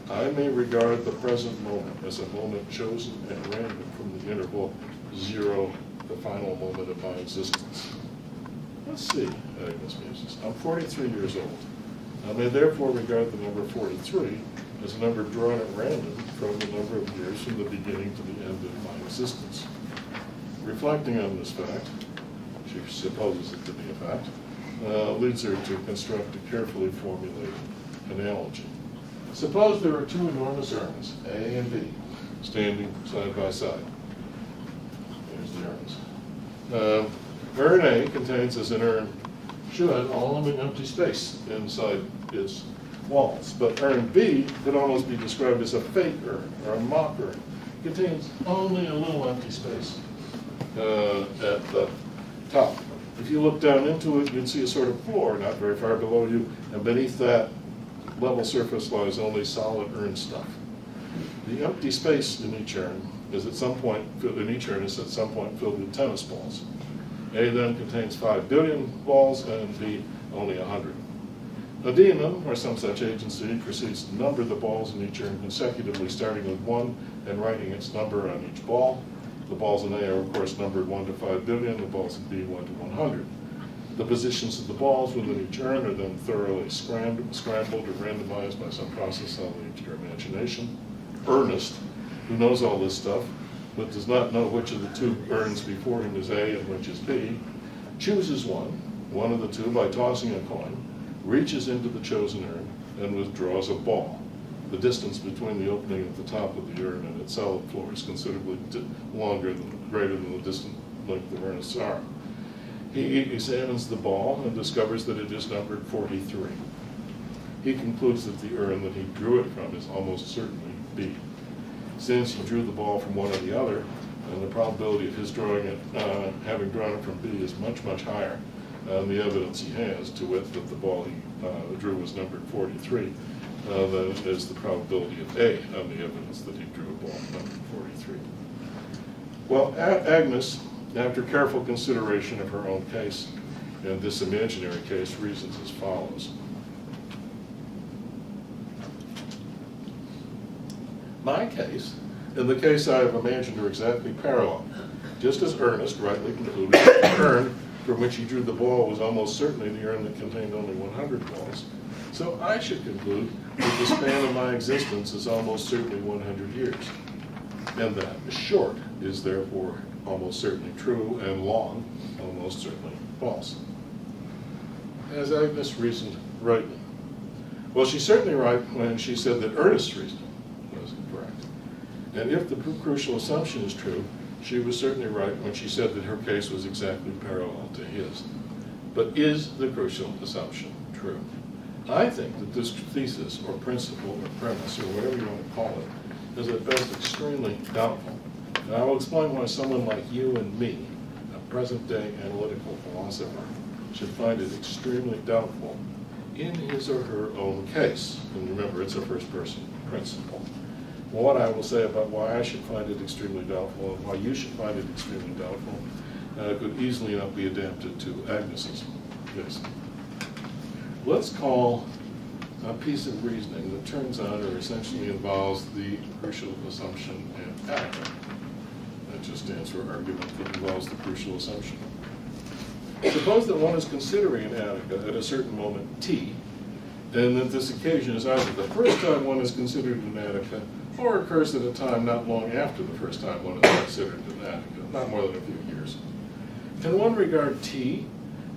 I may regard the present moment as a moment chosen at random from the interval 0, the final moment of my existence. Let's see, Agnes muses. I'm 43 years old. I may therefore regard the number 43 as a number drawn at random from the number of years from the beginning to the end of my existence. Reflecting on this fact, she supposes it to be a fact, leads her to construct a carefully formulated analogy. Suppose there are two enormous urns, A and B, standing side by side. There's the urns. Urn A contains, as an urn should, all of an empty space inside its walls. But urn B could almost be described as a fake urn or a mock urn. It contains only a little empty space at the top. If you look down into it, you'd see a sort of floor not very far below you, and beneath that level surface lies only solid urn stuff. The empty space in each urn is at some point filled with tennis balls. A then contains 5 billion balls, and B only 100. A demon, or some such agency, proceeds to number the balls in each urn consecutively, starting with 1 and writing its number on each ball. The balls in A are, of course, numbered 1 to 5 billion, the balls in B 1 to 100. The positions of the balls within each urn are then thoroughly scrambled or randomized by some process I'll leave to your imagination. Ernest, who knows all this stuff, but does not know which of the two urns before him is A and which is B, chooses one of the two by tossing a coin, reaches into the chosen urn, and withdraws a ball. The distance between the opening at the top of the urn and its solid floor is considerably greater than the distant length of urns are. He examines the ball and discovers that it is numbered 43. He concludes that the urn that he drew it from is almost certainly B. Since he drew the ball from one or the other, and the probability of his drawing it, having drawn it from B is much, much higher than the evidence he has, to wit that the ball he drew was numbered 43, than is the probability of A on the evidence that he drew a ball numbered 43. Well, Agnes, after careful consideration of her own case and this imaginary case, reasons as follows. My case and the case I have imagined are exactly parallel. Just as Ernest rightly concluded that the urn from which he drew the ball was almost certainly the urn that contained only 100 balls, so I should conclude that the span of my existence is almost certainly 100 years, and that short is therefore almost certainly true, and long almost certainly false. As Agnes reasoned rightly. Well, she's certainly right when she said that Ernest's reasoning was incorrect. And if the crucial assumption is true, she was certainly right when she said that her case was exactly parallel to his. But is the crucial assumption true? I think that this thesis, or principle, or premise, or whatever you want to call it, is at best extremely doubtful. And I will explain why someone like you and me, a present-day analytical philosopher, should find it extremely doubtful in his or her own case. And remember, it's a first-person principle. What I will say about why I should find it extremely doubtful and why you should find it extremely doubtful could easily not be adapted to Agnes's case. Let's call a piece of reasoning that turns out or essentially involves the crucial assumption and attica. That just stands for argument that involves the crucial assumption. Suppose that one is considering an attica at a certain moment t, and that this occasion is either the first time one is considered an attica or occurs at a time not long after the first time one is considered an attica, not more than a few years. Can one regard t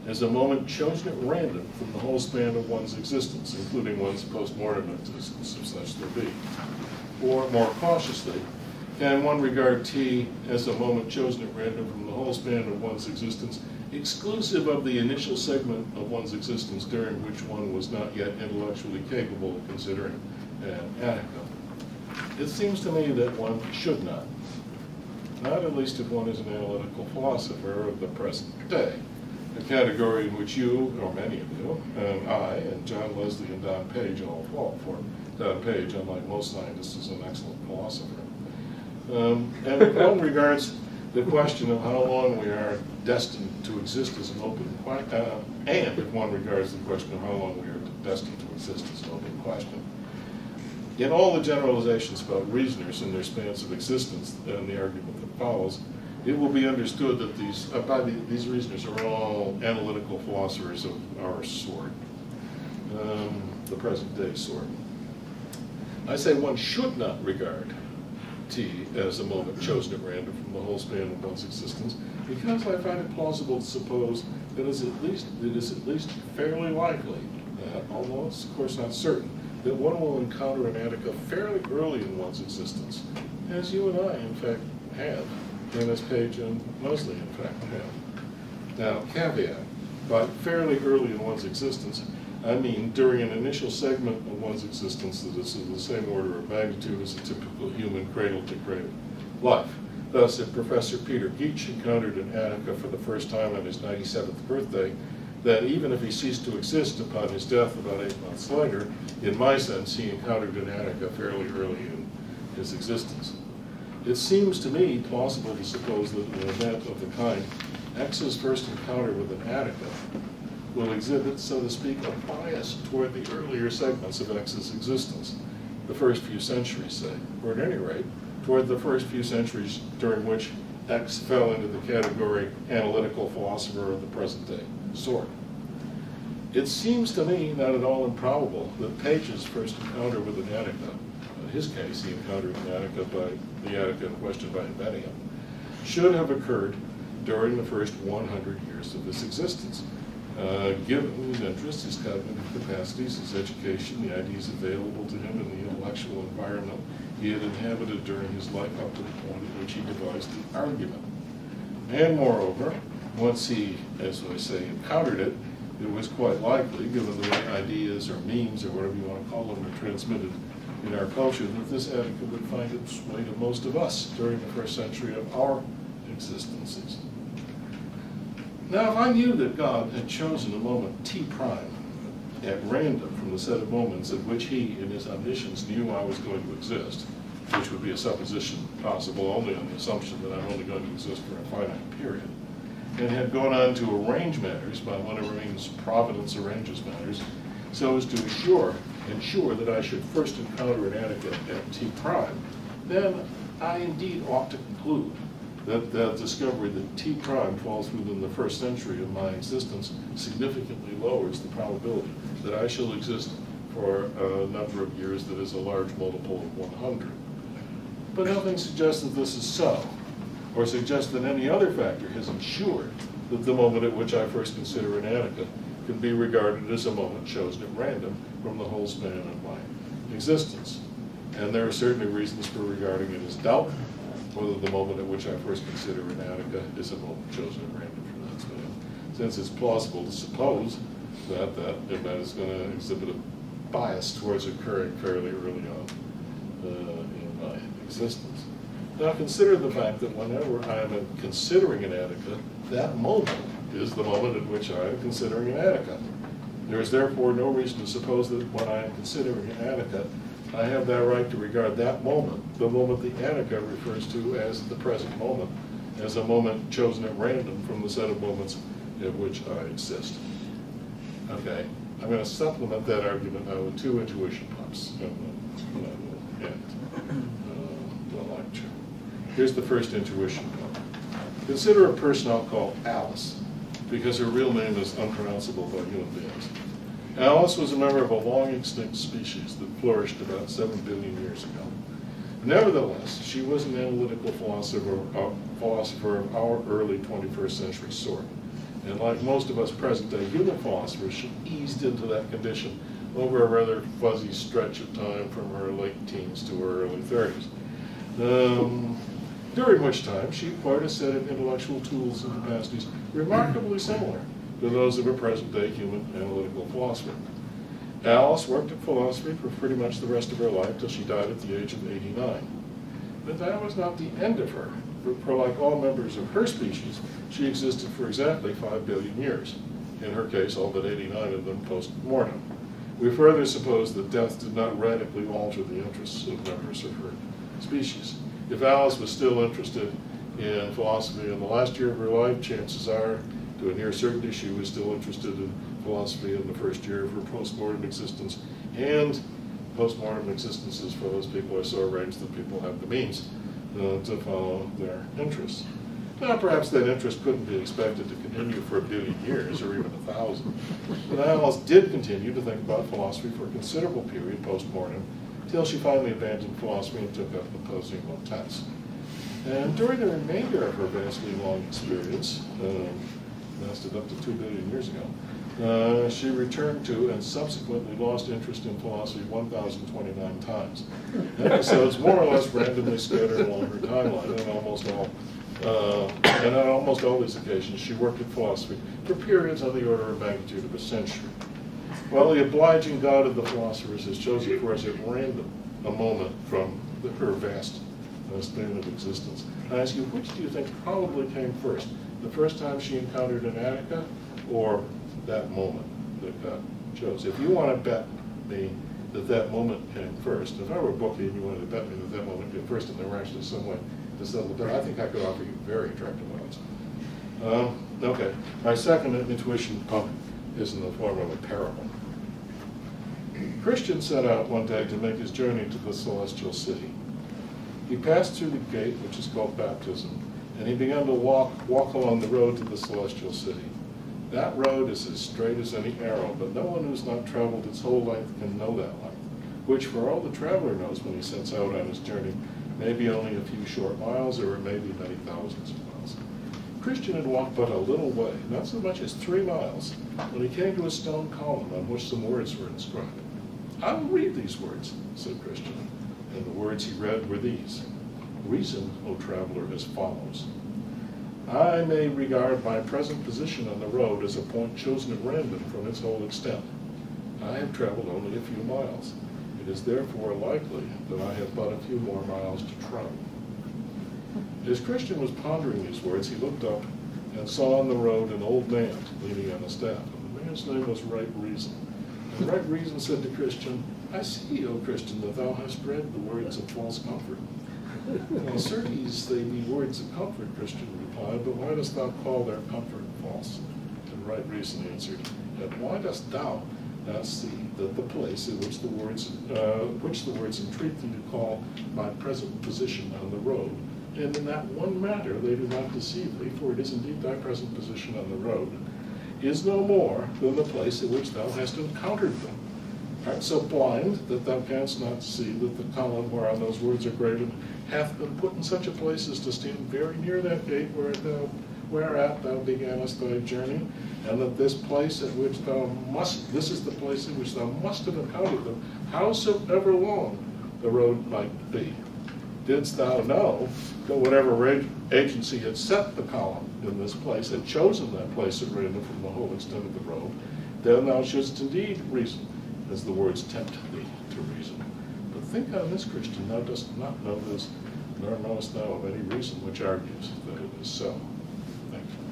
as a moment chosen at random from the whole span of one's existence, including one's post-mortem existence, if such there be? Or, more cautiously, can one regard t as a moment chosen at random from the whole span of one's existence, exclusive of the initial segment of one's existence during which one was not yet intellectually capable of considering an attica? It seems to me that one should not at least if one is an analytical philosopher of the present day, a category in which you, or many of you, and I, and John Leslie and Don Page all fall for. Don Page, unlike most scientists, is an excellent philosopher. And if one regards the question of how long we are destined to exist as an open question, and if one regards the question of how long we are destined to exist as an open question, In all the generalizations about reasoners and their spans of existence and the argument that follows, it will be understood that these reasoners are all analytical philosophers of our sort, the present day sort. I say one should not regard T as a moment chosen at random from the whole span of one's existence, because I find it plausible to suppose that it is at least fairly likely that, although it's of course not certain, that one will encounter an Attica fairly early in one's existence, as you and I, in fact, have, and as Page and Mosley, in fact, have. Now, caveat, by fairly early in one's existence, I mean during an initial segment of one's existence that is of the same order of magnitude as a typical human cradle-to-cradle life. Thus, if Professor Peter Geach encountered an Attica for the first time on his 97th birthday, then even if he ceased to exist upon his death about 8 months later, in my sense, he encountered an Attica fairly early in his existence. It seems to me plausible to suppose that an event of the kind, X's first encounter with an Attica, will exhibit, so to speak, a bias toward the earlier segments of X's existence, the first few centuries, say, or at any rate, toward the first few centuries during which X fell into the category analytical philosopher of the present day sort. It seems to me not at all improbable that Page's first encounter with an Attica, in his case he encountered an Attica by the Attica in question by inventing him, should have occurred during the first 100 years of his existence. Given his interests, his cognitive capacities, his education, the ideas available to him in the intellectual environment he had inhabited during his life up to the point at which he devised the argument. And moreover, once he, as I say, encountered it, it was quite likely, given the way ideas or memes or whatever you want to call them are transmitted in our culture, that this Attica would find its way to most of us during the first century of our existences. Now, if I knew that God had chosen a moment T prime at random from the set of moments at which he, in his omniscience, knew I was going to exist, which would be a supposition possible only on the assumption that I'm only going to exist for a finite period, and had gone on to arrange matters by whatever means Providence arranges matters, so as to ensure that I should first encounter an Attica at T prime, then I indeed ought to conclude that the discovery that T prime falls within the first century of my existence significantly lowers the probability that I shall exist for a number of years that is a large multiple of 100. But nothing suggests that this is so, or suggests that any other factor has ensured that the moment at which I first consider an Attica can be regarded as a moment chosen at random from the whole span of my existence. And there are certainly reasons for regarding it as doubtful whether the moment at which I first consider an Attica is a moment chosen at random from that span, since it's plausible to suppose that that event is going to exhibit a bias towards occurring fairly early on in my existence. Now consider the fact that whenever I am considering an Attica, that moment is the moment at which I am considering an Attica. There is therefore no reason to suppose that when I am considering an Attica, I have that right to regard that moment, the moment the Attica refers to as the present moment, as a moment chosen at random from the set of moments at which I exist. Okay, I'm going to supplement that argument now with two intuition pumps, and then I will end the lecture. Here's the first intuition pump. Consider a person I'll call Alice, because her real name is unpronounceable by human beings. Alice was a member of a long-extinct species that flourished about 7 billion years ago. Nevertheless, she was an analytical philosopher of our early 21st century sort. And like most of us present-day human philosophers, she eased into that condition over a rather fuzzy stretch of time from her late teens to her early 30s. During which time she acquired a set of intellectual tools and capacities remarkably similar to those of a present-day human analytical philosopher. Alice worked at philosophy for pretty much the rest of her life till she died at the age of 89. But that was not the end of her. For like all members of her species, she existed for exactly 5 billion years. In her case, all but 89 of them post-mortem. We further suppose that death did not radically alter the interests of members of her species. If Alice was still interested in philosophy in the last year of her life, chances are, to a near certainty, she was still interested in philosophy in the first year of her post-mortem existence. And postmortem existences for those people are so arranged that people have the means to follow their interests. Now, perhaps that interest couldn't be expected to continue for 1 billion years or even 1,000. But Alice did continue to think about philosophy for a considerable period post-mortem, till she finally abandoned philosophy and took up the post-tense. And during the remainder of her vastly long experience, lasted up to 2 billion years ago, she returned to and subsequently lost interest in philosophy 1,029 times. Episodes more or less randomly scattered along her timeline, and on almost all these occasions she worked at philosophy for periods on the order of magnitude of a century. Well, the obliging God of the philosophers has chosen for us at random a moment from her vast span of existence. I ask you, which do you think probably came first? The first time she encountered an Attica, or that moment that God chose? If you want to bet me that that moment came first, if I were a bookie and you wanted to bet me that that moment came first and there were actually some way to settle the bet, I think I could offer you very attractive odds. Okay, my second intuition pump is in the form of a parable. Christian set out one day to make his journey to the celestial city. He passed through the gate, which is called baptism, and he began to walk along the road to the celestial city. That road is as straight as any arrow, but no one who's not traveled its whole length can know that length, which for all the traveler knows when he sets out on his journey, maybe only a few short miles, or maybe many thousands of miles. Christian had walked but a little way, not so much as 3 miles, when he came to a stone column on which some words were inscribed. "I will read these words," said Christian, and the words he read were these: "Reason, O traveler, as follows. I may regard my present position on the road as a point chosen at random from its whole extent. I have traveled only a few miles. It is therefore likely that I have but a few more miles to travel." As Christian was pondering these words, he looked up and saw on the road an old man leaning on a staff. And the man's name was Right Reason. And Right Reason said to Christian, "I see, O Christian, that thou hast read the words of false comfort." "Well, certes they be words of comfort," Christian replied, "but why dost thou call their comfort false?" And Right Reason answered, "And why dost thou not see that the place in which the words entreat thee to call my present position on the road, and in that one matter they do not deceive thee, for it is indeed thy present position on the road, is no more than the place in which thou hast encountered them. Art so blind that thou canst not see that the column whereon those words are graven hath been put in such a place as to stand very near that gate whereat thou beganest thy journey, and that this place at which this is the place in which thou must have encountered them, howsoever long the road might be. Didst thou know that whatever agency had set the column in this place, had chosen that place at random from the whole extent of the road, then thou shouldst indeed reason, as the words tempt thee to reason. But think on this, Christian, thou dost not know this, nor knowest thou of any reason which argues that it is so." Thank you.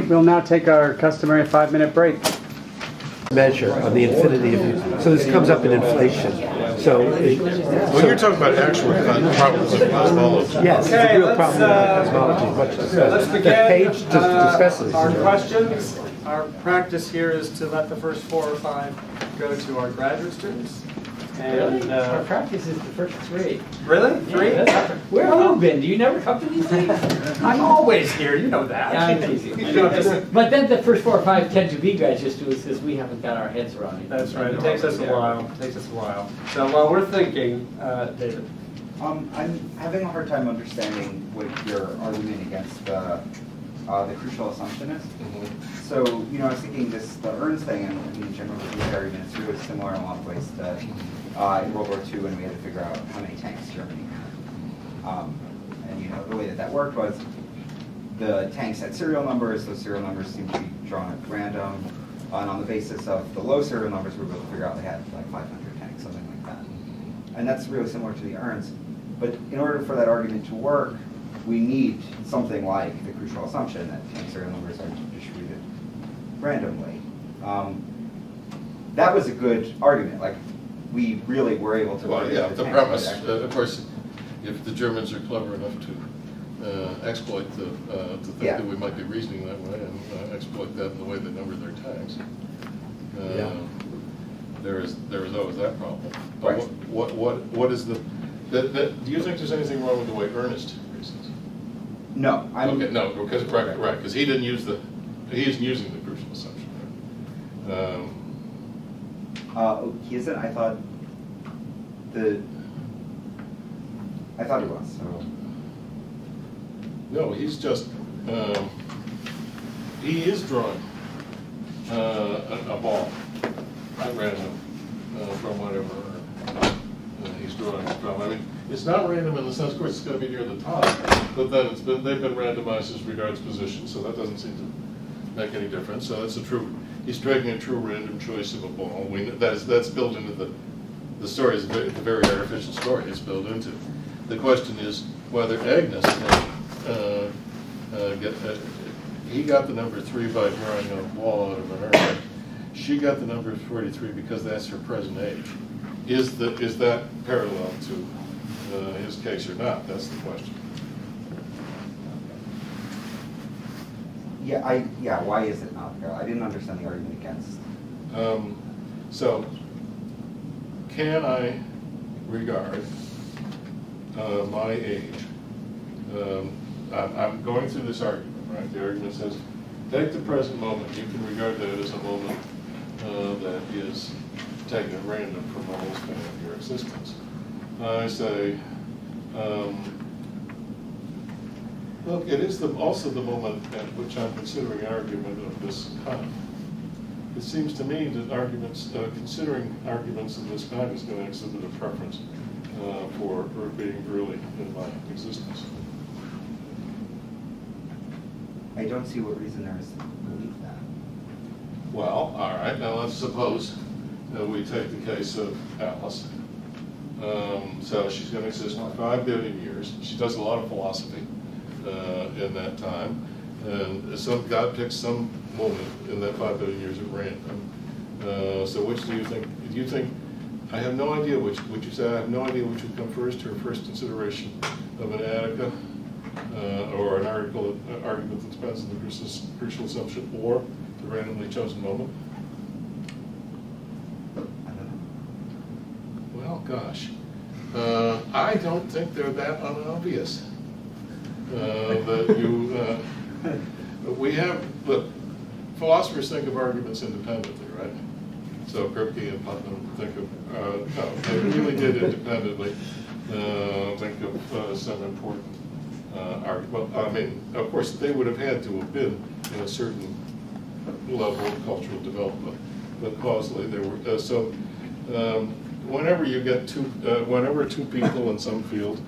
We'll now take our customary 5-minute break. Measure of the infinity of, so this comes up in inflation. So, well, you're talking about actual problems of cosmology. Yes, okay, it's a real problem with cosmology. Let's begin. The page just discusses our questions. Our practice here is to let the first 4 or 5 go to our graduate students. And our practice is the first 3. Really? 3? Yeah, where have you been? Do you never come to these things? I'm always here. You know that. Yeah, I'm teasing. But then the first 4 or 5 tend to be graduate students because we haven't got our heads around it. That's right. It takes us a while. So while we're thinking, David. I'm having a hard time understanding what your argument against the crucial assumption is. So, I was thinking the Ernst thing and the general review argument is really similar in a lot of ways to in World War II when we had to figure out how many tanks Germany had. And the way that worked was the tanks had serial numbers. Those serial numbers seemed to be drawn at random. And on the basis of the low serial numbers, we were able to figure out they had like 500 tanks, something like that. And that's really similar to the Ernst. But in order for that argument to work, we need something like the crucial assumption that tank serial numbers are distributed randomly. That was a good argument. Like, we really were able to. Well, yeah, the premise, of course, if the Germans are clever enough to exploit to think that we might be reasoning that way and exploit that in the way they number their tags. There is always that problem. But what is the do you think there's anything wrong with the way Ernest reasons? No. Okay, no, because right, because he didn't use he isn't using the crucial assumption. Right? He isn't. I thought he was. So. No, he's just he is drawing a ball at random from whatever he's drawing from. I mean, it's not random in the sense, of course, it's going to be near the top, but then they've been randomized as regards position, so that doesn't seem to make any difference. So that's he's making a true random choice of a ball. That's built into the story. It's a very artificial story. It's built into. The question is whether Agnes he got the number 3 by drawing a ball out of an urn. She got the number 43 because that's her present age. Is that parallel to his case or not? That's the question. Yeah. Why is it not parallel? I didn't understand the argument against. So, can I regard my age? I'm going through this argument, right? The argument says, take the present moment. You can regard that as a moment that is taken at random from the whole span of your existence. I say, look, it is also the moment at which I'm considering an argument of this kind. It seems to me that considering arguments of this kind is going to exhibit a preference for being early in my existence. I don't see what reason there is to believe that. Well, all right. Now let's suppose we take the case of Alice. So she's going to exist for 5 billion years. She does a lot of philosophy in that time, and God picks some moment in that 5 billion years at random. So which do you think? Do you think? I have no idea which. Would you say I have no idea which would come first? Her first consideration of an Attica, or an argument that depends on the crucial assumption, or the randomly chosen moment? I don't know. Well, gosh, I don't think they're that unobvious. That you, we have, look, philosophers think of arguments independently, right? So Kripke and Putnam think of, no, they really did independently think of some important argument. Well, I mean, of course, they would have had to have been in a certain level of cultural development, but causally they were, whenever you get whenever two people in some field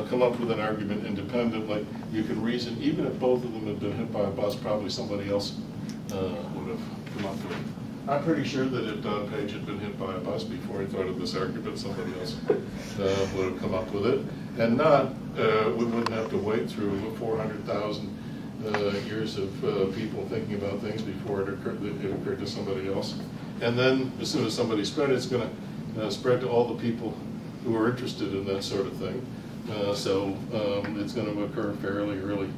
come up with an argument independently, you can reason, even if both of them had been hit by a bus, probably somebody else would have come up with it. I'm pretty sure that if Don Page had been hit by a bus before he thought of this argument, somebody else would have come up with it. And we wouldn't have to wait through 400,000 years of people thinking about things before it occurred to somebody else. And then, as soon as somebody spread it, it's going to spread to all the people who are interested in that sort of thing. So it's going to occur fairly early.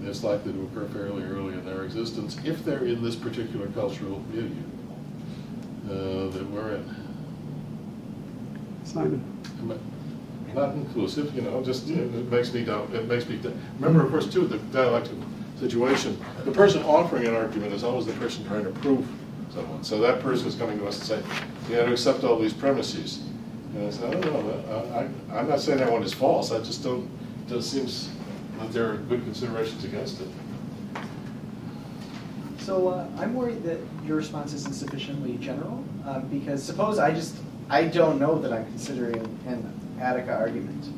It's likely to occur fairly early in their existence if they're in this particular cultural milieu that we're in. Simon. Not inclusive, you know, just it makes me doubt. It makes me remember, of course, too, the dialectical situation. The person offering an argument is always the person trying to prove someone. So that person is coming to us and saying, "You have to accept all these premises." And I say, "I don't know. I'm not saying that one is false. I just don't. It just seems that there are good considerations against it." So I'm worried that your response isn't sufficiently general, because suppose I don't know that I'm considering an Attica argument.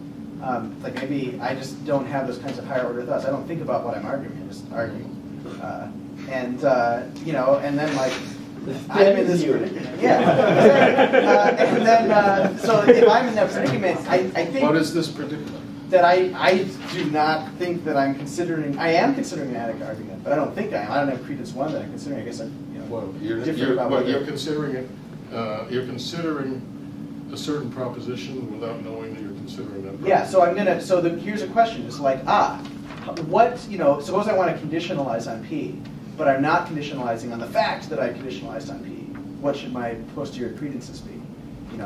Like maybe I just don't have those kinds of higher order thoughts. I don't think about what I'm arguing. I just argue. You know, and then like I'm in this predicament. Yeah. And then so if I'm in that predicament, I think. What is this predicament? That I do not think that I am considering an Attica argument, but I don't think I am. I don't have credence one that I'm considering. I guess I'm Well, you're considering it. You're considering a certain proposition without knowing that you're considering that? Yeah, so here's a question. It's like, what, suppose I want to conditionalize on P, but I'm not conditionalizing on the fact that I conditionalized on P. What should my posterior credences be?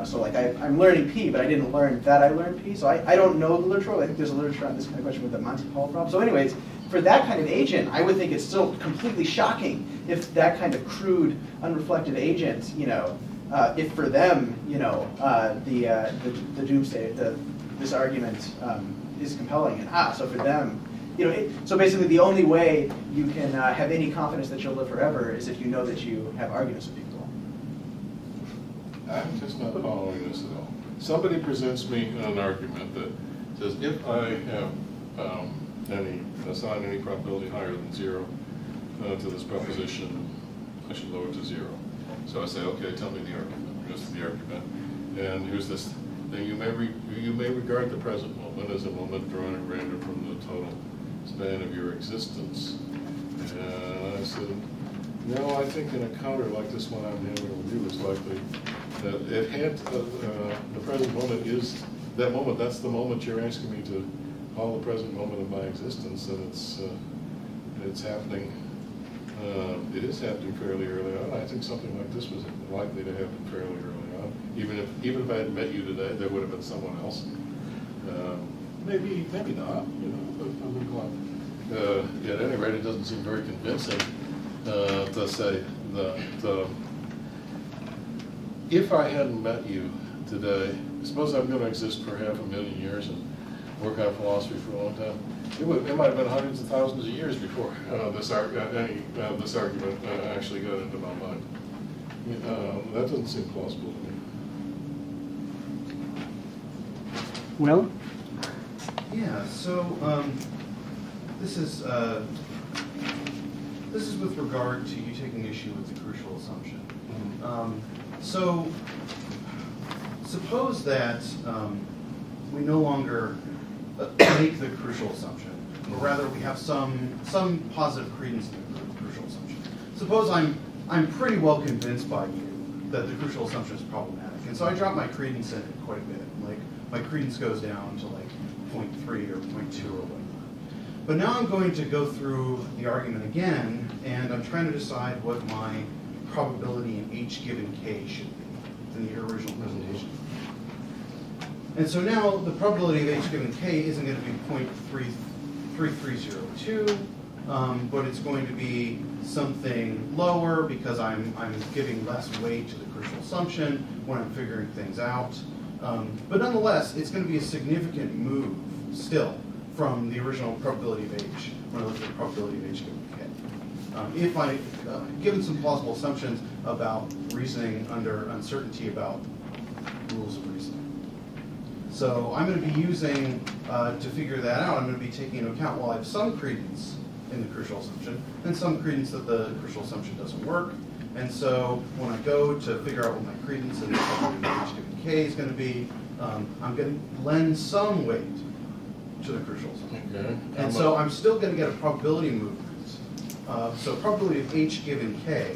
So like I'm learning P, but I didn't learn that I learned P, so I don't know the literature. I think there's a literature on this kind of question with the Monty Hall problem. So anyways, for that kind of agent, I would think it's still completely shocking if that kind of crude, unreflective agent, if for them, the doomsday, this argument is compelling, and so for them, so basically the only way you can have any confidence that you'll live forever is if you know that you have arguments with people. I'm just not following this at all. Somebody presents me an argument that says if I have assign any probability higher than 0 to this proposition, I should lower it to 0. So I say, okay, tell me the argument. Here's the argument, and here's this thing. You may regard the present moment as a moment drawn at random from the total span of your existence. And I said, no, I think in a counter like this one I'm handling with you is likely that the present moment is that moment. That's the moment you're asking me to call the present moment of my existence, and it's happening. It is happening fairly early on. I think something like this was likely to happen fairly early on. Even if I had met you today, there would have been someone else. Maybe not. But at any rate, it doesn't seem very convincing to say that. If I hadn't met you today, suppose I'm going to exist for 500,000 years and work on philosophy for a long time. It might have been hundreds of thousands of years before this argument actually got into my mind. That doesn't seem plausible to me. Will? Yeah. So this is with regard to you taking issue with the crucial assumption. So suppose that we no longer make the crucial assumption, or rather we have some positive credence in the crucial assumption. Suppose I'm pretty well convinced by you that the crucial assumption is problematic, and so I drop my credence in it quite a bit. Like my credence goes down to like 0.3 or 0.2 or whatnot. But now I'm going to go through the argument again, and I'm trying to decide what my probability in h given k should be in the original presentation. And so now the probability of h given k isn't going to be 0.3302, but it's going to be something lower because I'm giving less weight to the crucial assumption when I'm figuring things out. But nonetheless, it's going to be a significant move still from the original probability of h when I look at the probability of h given k. If I, given some plausible assumptions about reasoning under uncertainty about rules of reasoning. So I'm going to be using, to figure that out, I'm going to be taking into account, well, I have some credence in the crucial assumption, and some credence that the crucial assumption doesn't work. And so when I go to figure out what my credence in the probability of h given k is going to be, I'm going to lend some weight to the crucial assumption. Okay. And so I'm still going to get a probability movement. So probability of h given k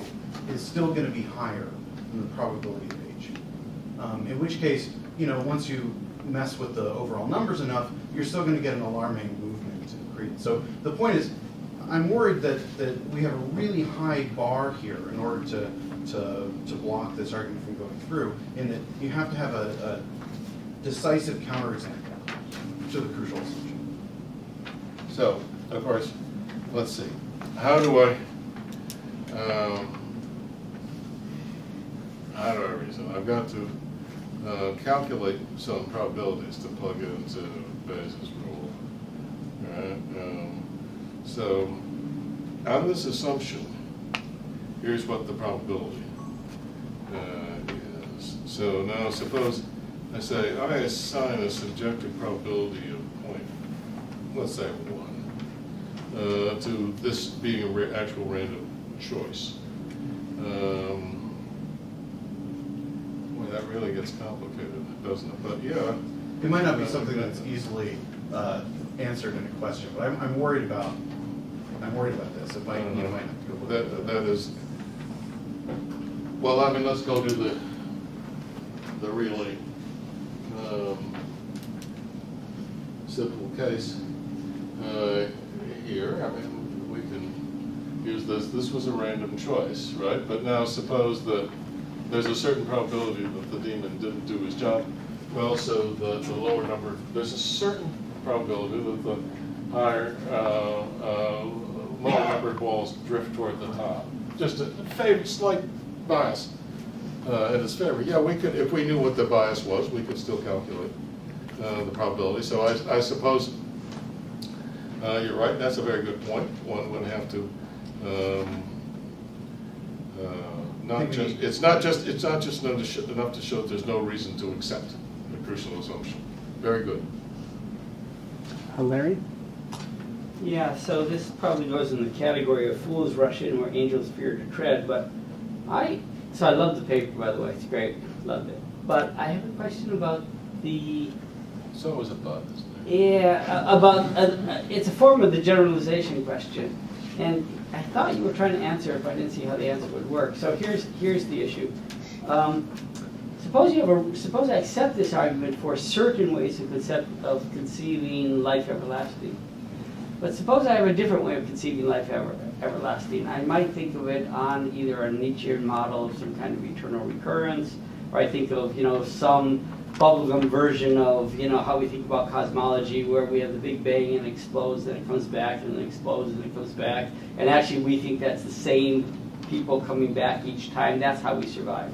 is still going to be higher than the probability of h. In which case, once you mess with the overall numbers enough, you're still going to get an alarming movement in credence. So the point is, I'm worried that we have a really high bar here in order to block this argument from going through, in that you have to have a decisive counterexample to the crucial assumption. So, of course, let's see. How do I reason? I've got to calculate some probabilities to plug into Bayes' rule. Right? So, on this assumption, here's what the probability is. So now suppose I say I assign a subjective probability of let's say 1, to this being an actual random choice. Well, that really gets complicated, doesn't it? But yeah. It might not be something that's easily answered in a question, but I'm worried about this. It might, might have to go look that is. Well, I mean, let's go to the really simple case here. I mean, we can use this. This was a random choice, right? But now suppose that there's a certain probability that the demon didn't do his job well, so the lower number, there's a certain probability that the higher, lower numbered balls drift toward the top. Just a slight bias in its favor. Yeah, we could, if we knew what the bias was, we could still calculate the probability. So I suppose you're right. That's a very good point. One would have to it's not just enough to show that there's no reason to accept the crucial assumption. Very good. Larry? Yeah, so this probably goes in the category of fools rush in where angels fear to tread, but I love the paper, by the way. It's great. Loved it. But I have a question about the... It's always a but, isn't it? Yeah, about... it's a form of the generalization question. And I thought you were trying to answer it, but I didn't see how the answer would work. So here's the issue. Suppose I accept this argument for certain ways of conceiving life everlasting. But suppose I have a different way of conceiving life everlasting. I might think of it on either a Nietzschean model of some kind of eternal recurrence, or I think of, some bubblegum version of, how we think about cosmology, where we have the Big Bang and it explodes, then it comes back, and then it explodes, and it comes back. And actually we think that's the same people coming back each time. That's how we survive.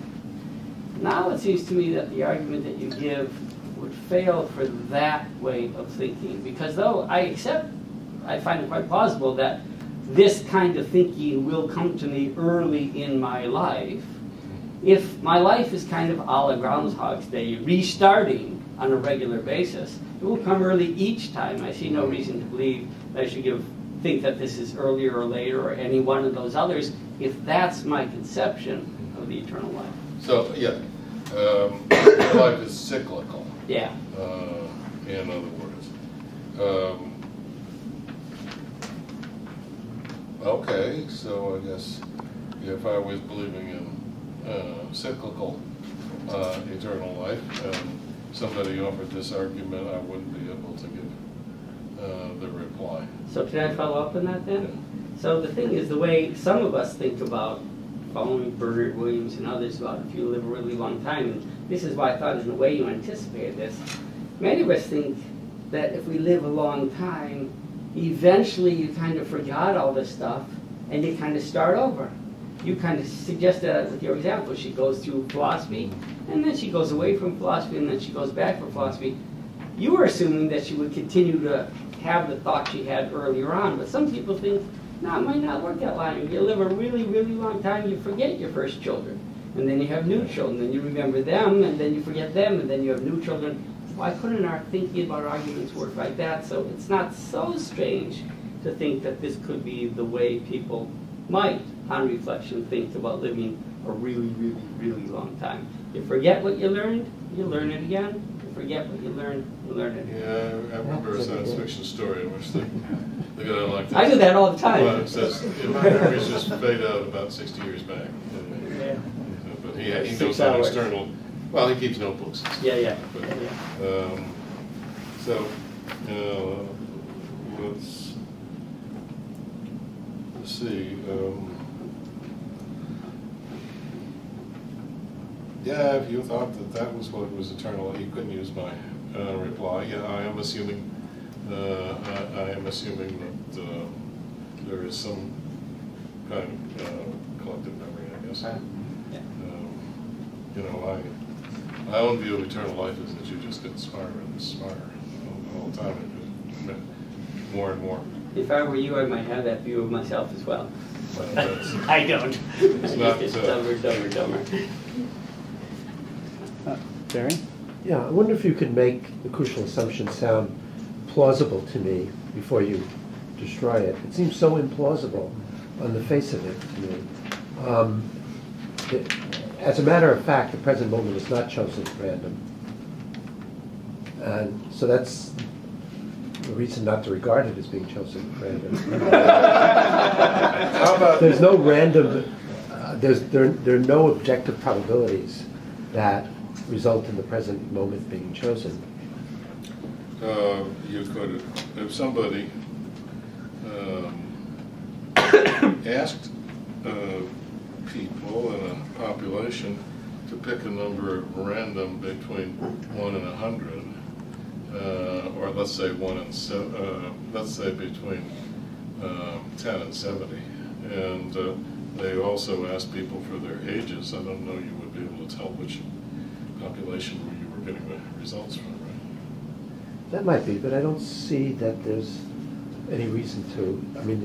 Now it seems to me that the argument that you give would fail for that way of thinking, because though I find it quite plausible that this kind of thinking will come to me early in my life. If my life is kind of a la Groundhog's Day, restarting on a regular basis, it will come early each time. I see no reason to believe that I should think that this is earlier or later or any one of those others, if that's my conception of the eternal life. So, yeah, life is cyclical. Yeah. In other words. Okay, so I guess if I was believing in cyclical eternal life and somebody offered this argument, I wouldn't be able to give the reply. So can I follow up on that then? Yeah. So the thing is, the way some of us think about following Bernard Williams and others about if you live a really long time, and this is why I thought in a way you anticipated this, many of us think that if we live a long time, eventually you kind of forgot all this stuff and you kind of start over. You kind of suggested that with your example. She goes through philosophy, and then she goes away from philosophy, and then she goes back for philosophy. You were assuming that she would continue to have the thought she had earlier on, but some people think, no, it might not work that long. You live a really, really long time, you forget your first children, and then you have new children, and you remember them, and then you forget them, and then you have new children. Why couldn't our thinking about arguments work like that? So it's not so strange to think that this could be the way people might, on reflection, think about living a really, really, really long time. You forget what you learn it again. You forget what you learn it again. Yeah, I remember a science fiction story in which the guy like this. I do that all the time. Well, it says, my memories just fade out about 60 years back. Yeah. But he knows how external. Well, he keeps notebooks. Yeah. But, so, let's see. Yeah, if you thought that was what was eternal, you couldn't use my reply. Yeah, I am assuming that there is some kind of collective memory, I guess. My own view of eternal life is that you just get smarter and smarter all the time, more and more. If I were you, I might have that view of myself as well. I don't. It's not dumber. Barry? Yeah, I wonder if you could make the crucial assumption sound plausible to me before you destroy it. It seems so implausible on the face of it to me. As a matter of fact, the present moment is not chosen at random. And so that's the reason not to regard it as being chosen at random. How about there's no random, there are no objective probabilities that result in the present moment being chosen? You could, if somebody asked people in a population to pick a number at random between 1 and 100, or let's say let's say between 10 and 70, and they also asked people for their ages. I don't know you would be able to tell which population you were getting the results from, right? That might be, but I don't see that there's any reason to. I mean,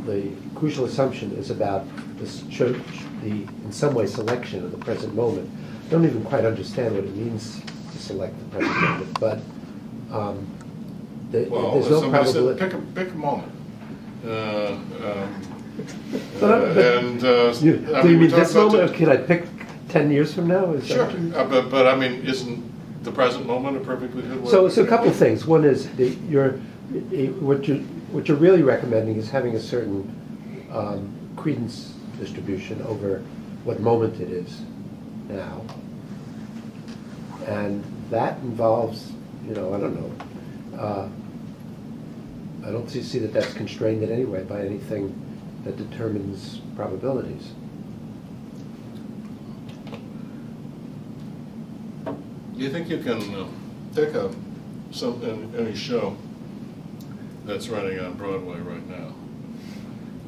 the crucial assumption is about this church, in some way, selection of the present moment. I don't even quite understand what it means to select the present moment, but there's no probability. Pick a moment. Do you mean this moment, or can I pick 10 years from now? Sure, but I mean, isn't the present moment a perfectly good way? So a couple of things. One is what you're really recommending is having a certain credence distribution over what moment it is now, and that involves, I don't know. I don't see that that's constrained in any way by anything that determines probabilities. Do you think you can take any show that's running on Broadway right now?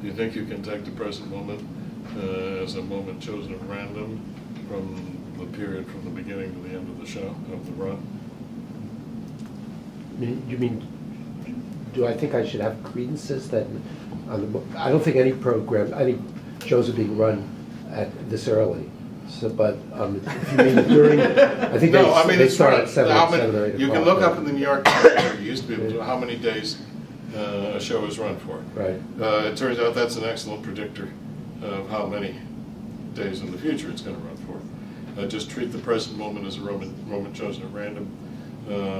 Do you think you can take the present moment as a moment chosen at random from the period from the beginning to the end of the show, of the run? You mean, do I think I should have credences that, I don't think any shows are being run at this early. So, but if you mean during, I think they start at 7 or 8 o'clock. You can look up in the New York Times, you used to be able to, how many days a show is run for. Right. It turns out that's an excellent predictor of how many days in the future it's going to run for. Just treat the present moment as a moment chosen at random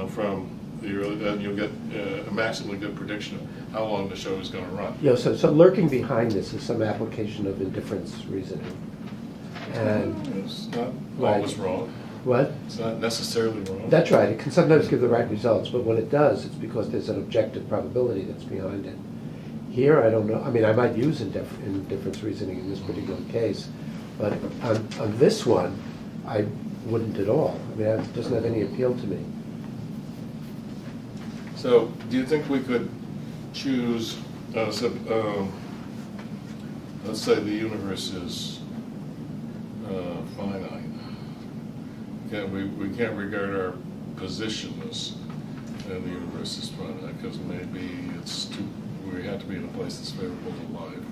from the early, then you'll get a maximally good prediction of how long the show is going to run. Yeah, so lurking behind this is some application of indifference reasoning. And it's not always wrong. What? It's not necessarily wrong. That's right. It can sometimes give the right results, but when it does, it's because there's an objective probability that's behind it. Here, I don't know. I mean, I might use indifference reasoning in this particular case, but on this one, I wouldn't at all. I mean, it doesn't have any appeal to me. So, do you think we could choose, let's say the universe is finite. We can't regard our position as the universe is finite, because maybe we have to be in a place that's favorable to life.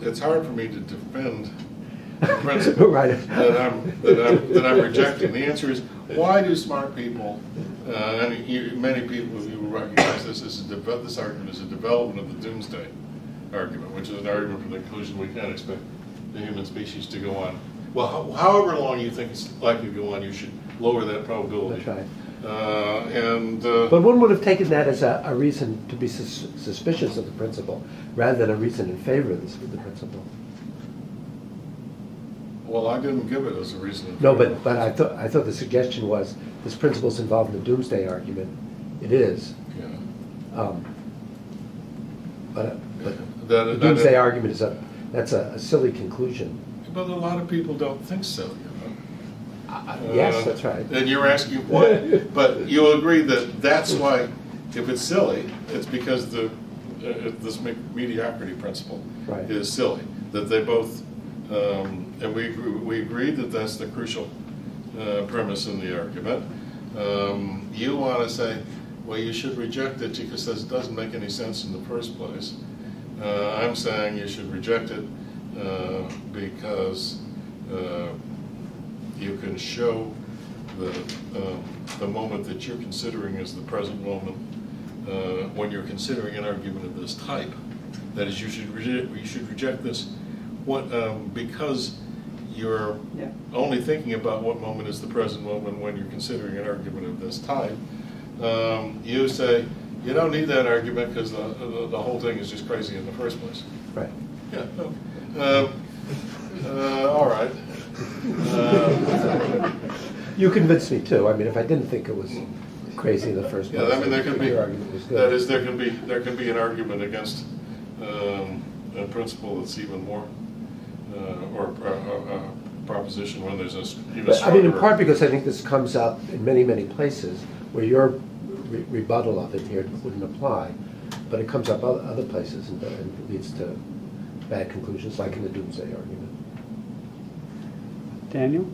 It's hard for me to defend the principle right. that I'm rejecting. The answer is, why do smart people, and many people of you will recognize this argument is a development of the doomsday argument, which is an argument from the conclusion we can't expect the human species to go on. Well, however long you think it's likely to go on, you should lower that probability. That's right. But one would have taken that as a reason to be suspicious of the principle, rather than a reason in favor of the principle. Well, I didn't give it as a reason. No, but I thought the suggestion was this principle is involved in the doomsday argument. It is. Yeah. But the doomsday argument that's a silly conclusion. But a lot of people don't think so. Yes, that's right. And you're asking why. But you'll agree that's why, if it's silly, it's because this mediocrity principle is silly. That they both, and we agreed that that's the crucial premise in the argument. You want to say, well, you should reject it because it doesn't make any sense in the first place. I'm saying you should reject it because you can show the moment that you're considering as the present moment when you're considering an argument of this type. That is, you should reject this because you're only thinking about what moment is the present moment when you're considering an argument of this type. You say You don't need that argument because the whole thing is just crazy in the first place. Right. Yeah. All right. You convinced me too. I mean, if I didn't think it was crazy in the first place, Yeah, I mean, there can be. your argument was good. That is, there can be an argument against a principle that's even more, or a proposition when there's a even But, I mean, in stronger- part because I think this comes up in many, many places where your rebuttal of it here wouldn't apply, but it comes up other places and leads to bad conclusions, like in the doomsday argument. Daniel?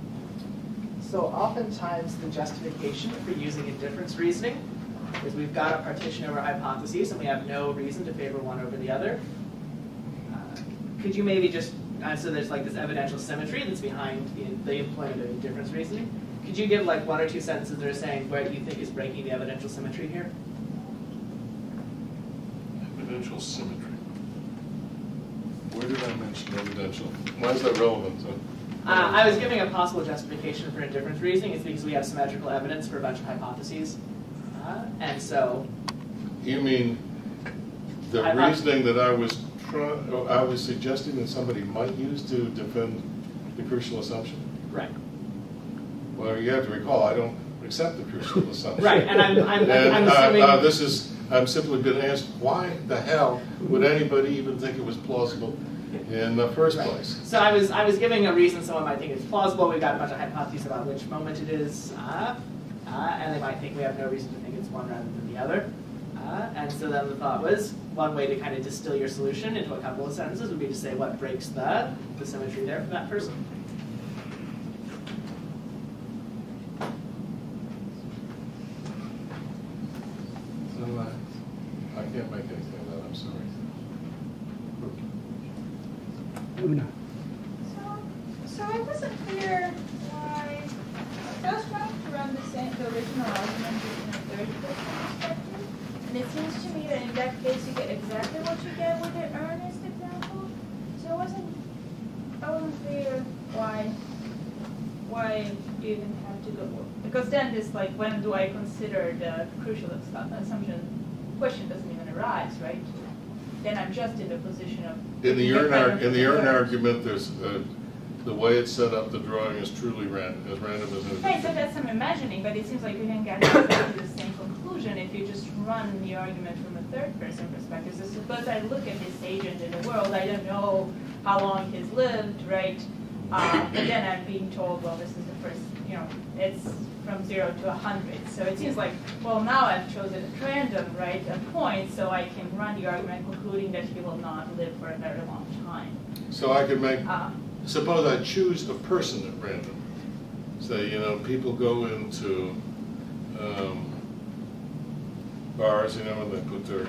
So oftentimes the justification for using indifference reasoning is we've got a partition over hypotheses and we have no reason to favor one over the other. Could you maybe just, so there's like this evidential symmetry that's behind the employment of indifference reasoning. Could you give like one or two sentences that are saying where you think is breaking the evidential symmetry here? Evidential symmetry. Where did I mention evidential? Why is that relevant? I was giving a possible justification for indifference reasoning. It's because we have symmetrical evidence for a bunch of hypotheses. And so... You mean the reasoning that I was suggesting that somebody might use to defend the crucial assumption? Right. Well, you have to recall, I don't accept the crucial assumption. Right, and I'm assuming... I'm simply been asked, why the hell would anybody even think it was plausible in the first place? So I was giving a reason someone might think it's plausible. We've got a bunch of hypotheses about which moment it is, and they might think we have no reason to think it's one rather than the other. And so then the thought was, one way to kind of distill your solution into a couple of sentences would be to say what breaks the symmetry there for that person. I can't make anything of that, I'm sorry. So I wasn't clear why I was trying to run the original argument in a third person perspective, and it seems to me that in that case you get exactly what you get with the earnest example. So I wasn't clear why you even have to go, because then it's like, when do I consider the crucial assumption question doesn't even arise, right? Then I'm just in the position of... In the urn argument, there's the way it's set up, the drawing is truly random, as random as it is. Right, so that's some imagining, but it seems like you can get to the same conclusion if you just run the argument from a third-person perspective. So suppose I look at this agent in the world, I don't know how long he's lived, right? But then I'm being told, well, this is the first, it's from 0 to 100. So it seems like, well, now I've chosen at random, right, a point, so I can run the argument concluding that he will not live for a very long time. So I could make, suppose I choose a person at random. Say, people go into bars, and they put their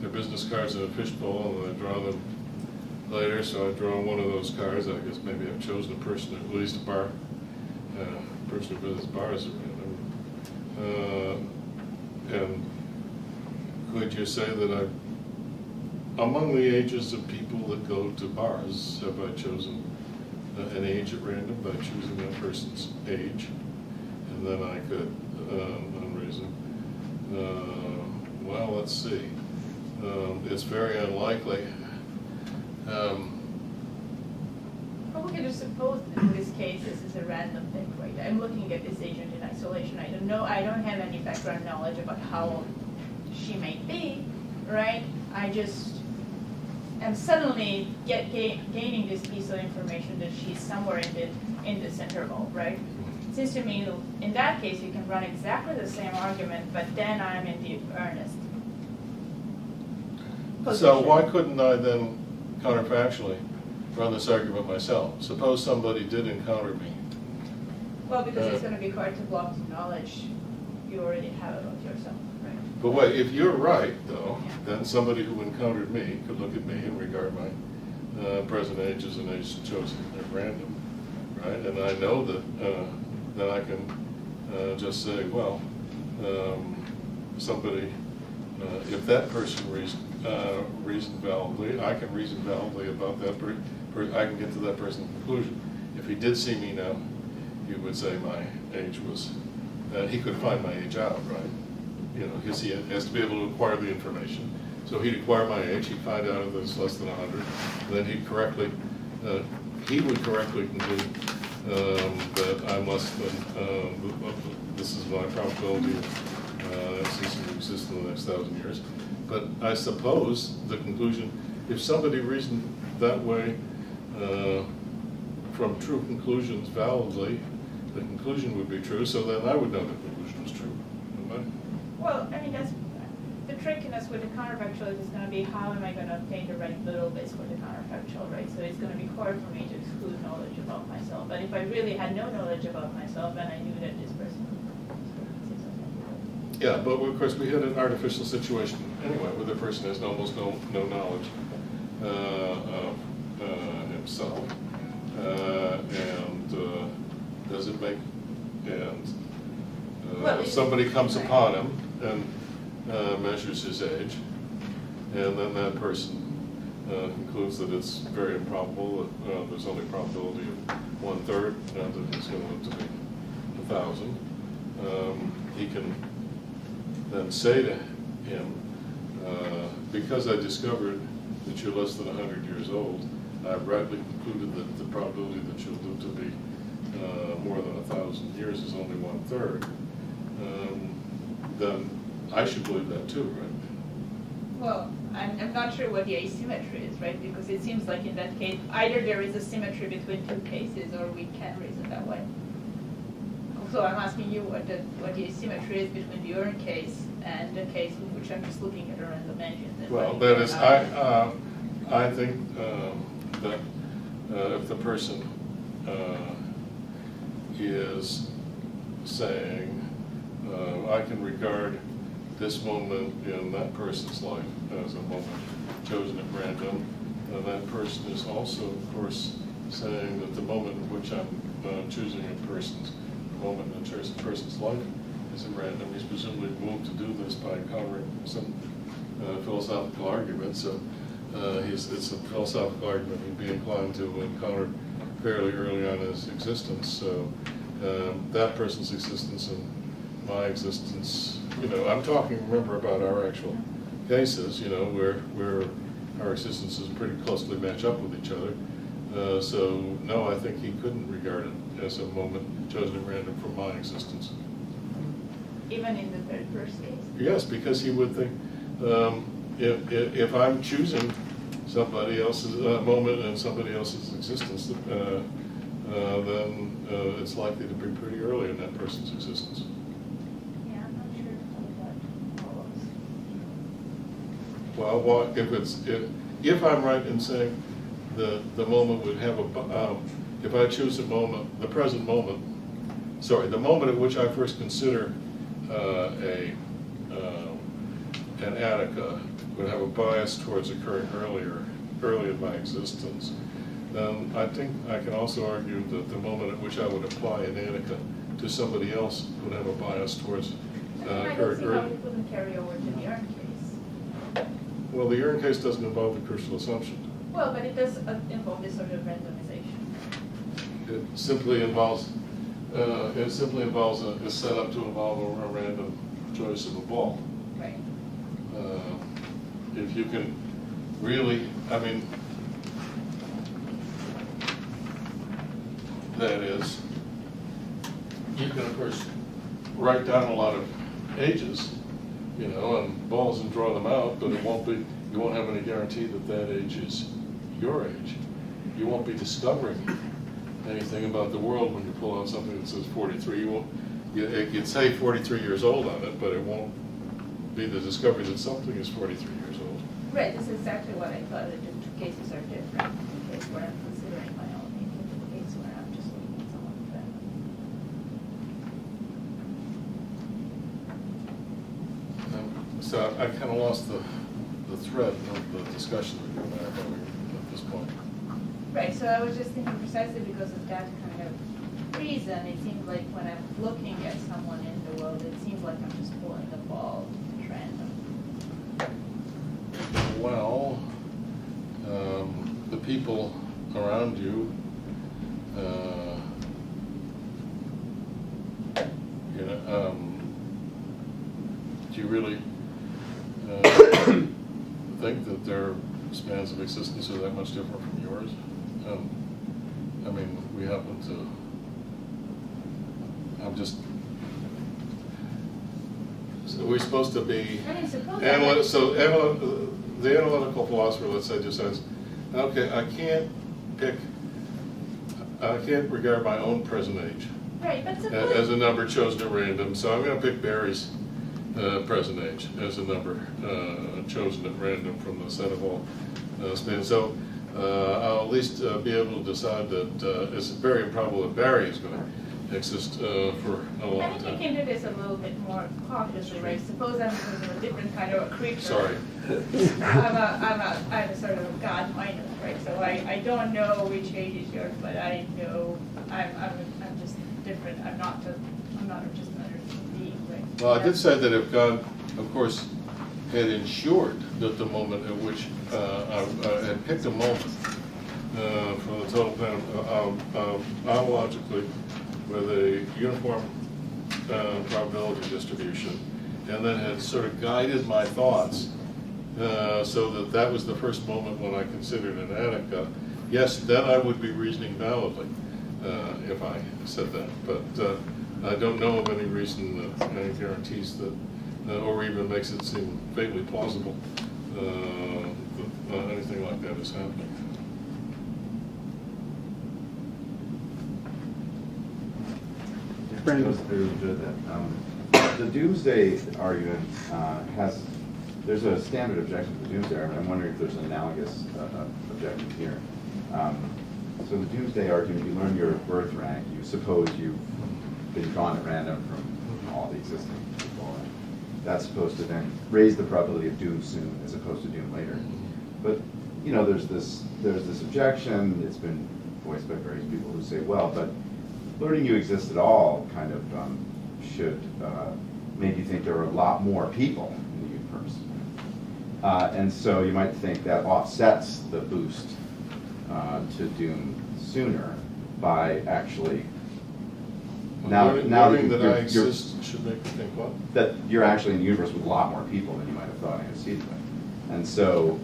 business cards in a fishbowl and they draw them later. So I draw one of those cards. I guess maybe I've chosen a person, at least a person who visits bars at random. And could you say that among the ages of people that go to bars, have I chosen an age at random by choosing that person's age? And then I could, unreason, well, let's see. It's very unlikely. Well, we can just suppose that in this case this is a random thing, right? I'm looking at this agent in isolation. I don't know, I don't have any background knowledge about how old she may be, right? I just am suddenly gaining this piece of information that she's somewhere in this interval, right? It seems to me in that case you can run exactly the same argument, but then I'm in the earnest position. So why couldn't I then counterfactually run this argument myself? Suppose somebody did encounter me. Well, because it's going to be hard to block the knowledge you already have about yourself, right? But wait, if you're right, though, then somebody who encountered me could look at me and regard my present age as an age chosen at random, right? And I know that then I can just say, well, somebody, if that person reasoned validly, I can reason validly about that person. I can get to that person's conclusion. If he did see me now, he would say my age was, he could find my age out, right? you know, he has to be able to acquire the information. So he'd acquire my age, he'd find out if it's less than 100, then he would correctly conclude that I'm less than, this is my probability of ceasing to exist in the next 1,000 years. But I suppose the conclusion, if somebody reasoned that way from true conclusions validly, the conclusion would be true, so then I would know the conclusion is true. Well, I mean, that's the trickiness with the counterfactual is going to be how am I going to obtain the right little bits for the counterfactual, right? So it's going to be hard for me to exclude knowledge about myself. But if I really had no knowledge about myself and I knew that this person. Yeah, but of course we had an artificial situation anyway, where the person has almost no knowledge of himself, and does it make if somebody comes upon him and measures his age, and then that person concludes that it's very improbable that there's only probability of 1/3, and that he's going to live to be 1,000. He can then say to him, because I discovered that you're less than 100 years old, I've rightly concluded that the probability that you'll live to be more than 1,000 years is only 1/3. Then I should believe that too, right? Well, I'm not sure what the asymmetry is, right? Because it seems like in that case, either there is a symmetry between two cases, or we can reason that way. So I'm asking you what the asymmetry is between the urn case and the case in which I'm just looking at a random engine. Well, that is, I think that if the person is saying, I can regard this moment in that person's life as a moment chosen at random, and that person is also, of course, saying that the moment in which I'm choosing a person's moment in a person's life is at random. He's presumably moved to do this by encountering some philosophical argument, so it's a philosophical argument he'd be inclined to encounter fairly early on in his existence. So that person's existence and my existence, you know, I'm talking, remember, about our actual cases, you know, where our existences pretty closely match up with each other. So no, I think he couldn't regard it as a moment chosen at random from my existence. Even in the very first case? Yes, because he would think, if I'm choosing somebody else's moment in somebody else's existence, then it's likely to be pretty early in that person's existence. Yeah, I'm not sure how that follows. Well, if I'm right in saying the moment would have if I choose a moment, the present moment, sorry, the moment at which I first consider an Attica would have a bias towards occurring early in my existence, then I think I can also argue that the moment at which I would apply an Attica to somebody else would have a bias towards I don't see how it wouldn't carry over to the urn case. Well, the urn case doesn't involve the crucial assumption. Well, but it does involve this sort of randomization. It simply involves is set up to involve a random choice of a ball. Right. If you can really, I mean, that is, you can of course write down a lot of ages, you know, and balls and draw them out, but you won't have any guarantee that that age is your age. You won't be discovering anything about the world when you pull out something that says 43. It can say 43 years old on it, but it won't be the discovery that something is 43 years old. Right, this is exactly what I thought, that the two cases are different. The case where I'm considering my own age and the case where I'm just looking at someone's random. So I kind of lost the thread of the discussion that you and I are having at this point. Right, so I was just thinking precisely because of that kind of reason, it seems like when I'm looking at someone in the world, it seems like I'm just pulling the ball at random. Well, the people around you, Do you really think that their spans of existence are that much different from yours? I mean, we happen to. So we're supposed to be. I mean, suppose The analytical philosopher, let's say, just says, okay, I can't regard my own present age right, but suppose as a number chosen at random, so I'm going to pick Barry's present age as a number chosen at random from the set of all spans. So I'll at least be able to decide that it's very improbable that Barry is going to exist for a long I think time. you can do this a little bit more cautiously, right? Suppose I'm a different kind of a creature. Sorry. I'm a sort of God minus, right? So I don't know which age is yours, but I know I'm just different. I'm not just another being, right? Well, I did say that if God, of course, had ensured that the moment at which I had picked a moment from the total plan ontologically with a uniform probability distribution, and then had sort of guided my thoughts so that that was the first moment when I considered an Attica, yes, then I would be reasoning validly if I said that. But I don't know of any reason that any guarantees that, or even makes it seem vaguely plausible that anything like that is happening. Goes through the doomsday argument there's a standard objection to the doomsday argument. I'm wondering if there's an analogous objection here. So the doomsday argument, you learn your birth rank, you suppose you've been drawn at random from all the existing people. That's supposed to then raise the probability of doom soon as opposed to doom later. But you know, there's this objection. It's been voiced by various people who say, well, but learning you exist at all kind of should make you think there are a lot more people in the universe. And so you might think that offsets the boost to doom sooner by actually Learning that I exist should make you think what? That you're actually in the universe with a lot more people than you might have thought antecedently. And so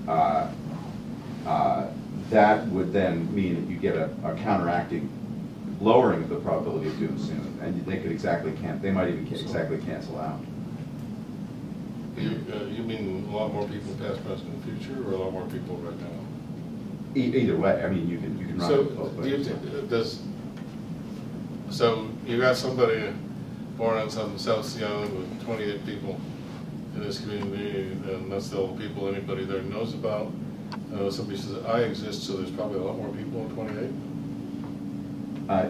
that would then mean that you get a counteracting lowering of the probability of doom soon, and they could they might even exactly cancel out. You mean a lot more people past, present, and future, or a lot more people right now? Either way, I mean, you can run it both ways. So you got somebody born on some South Young with 28 people in this community, and that's the only people anybody there knows about. Somebody says, I exist, so there's probably a lot more people in 28?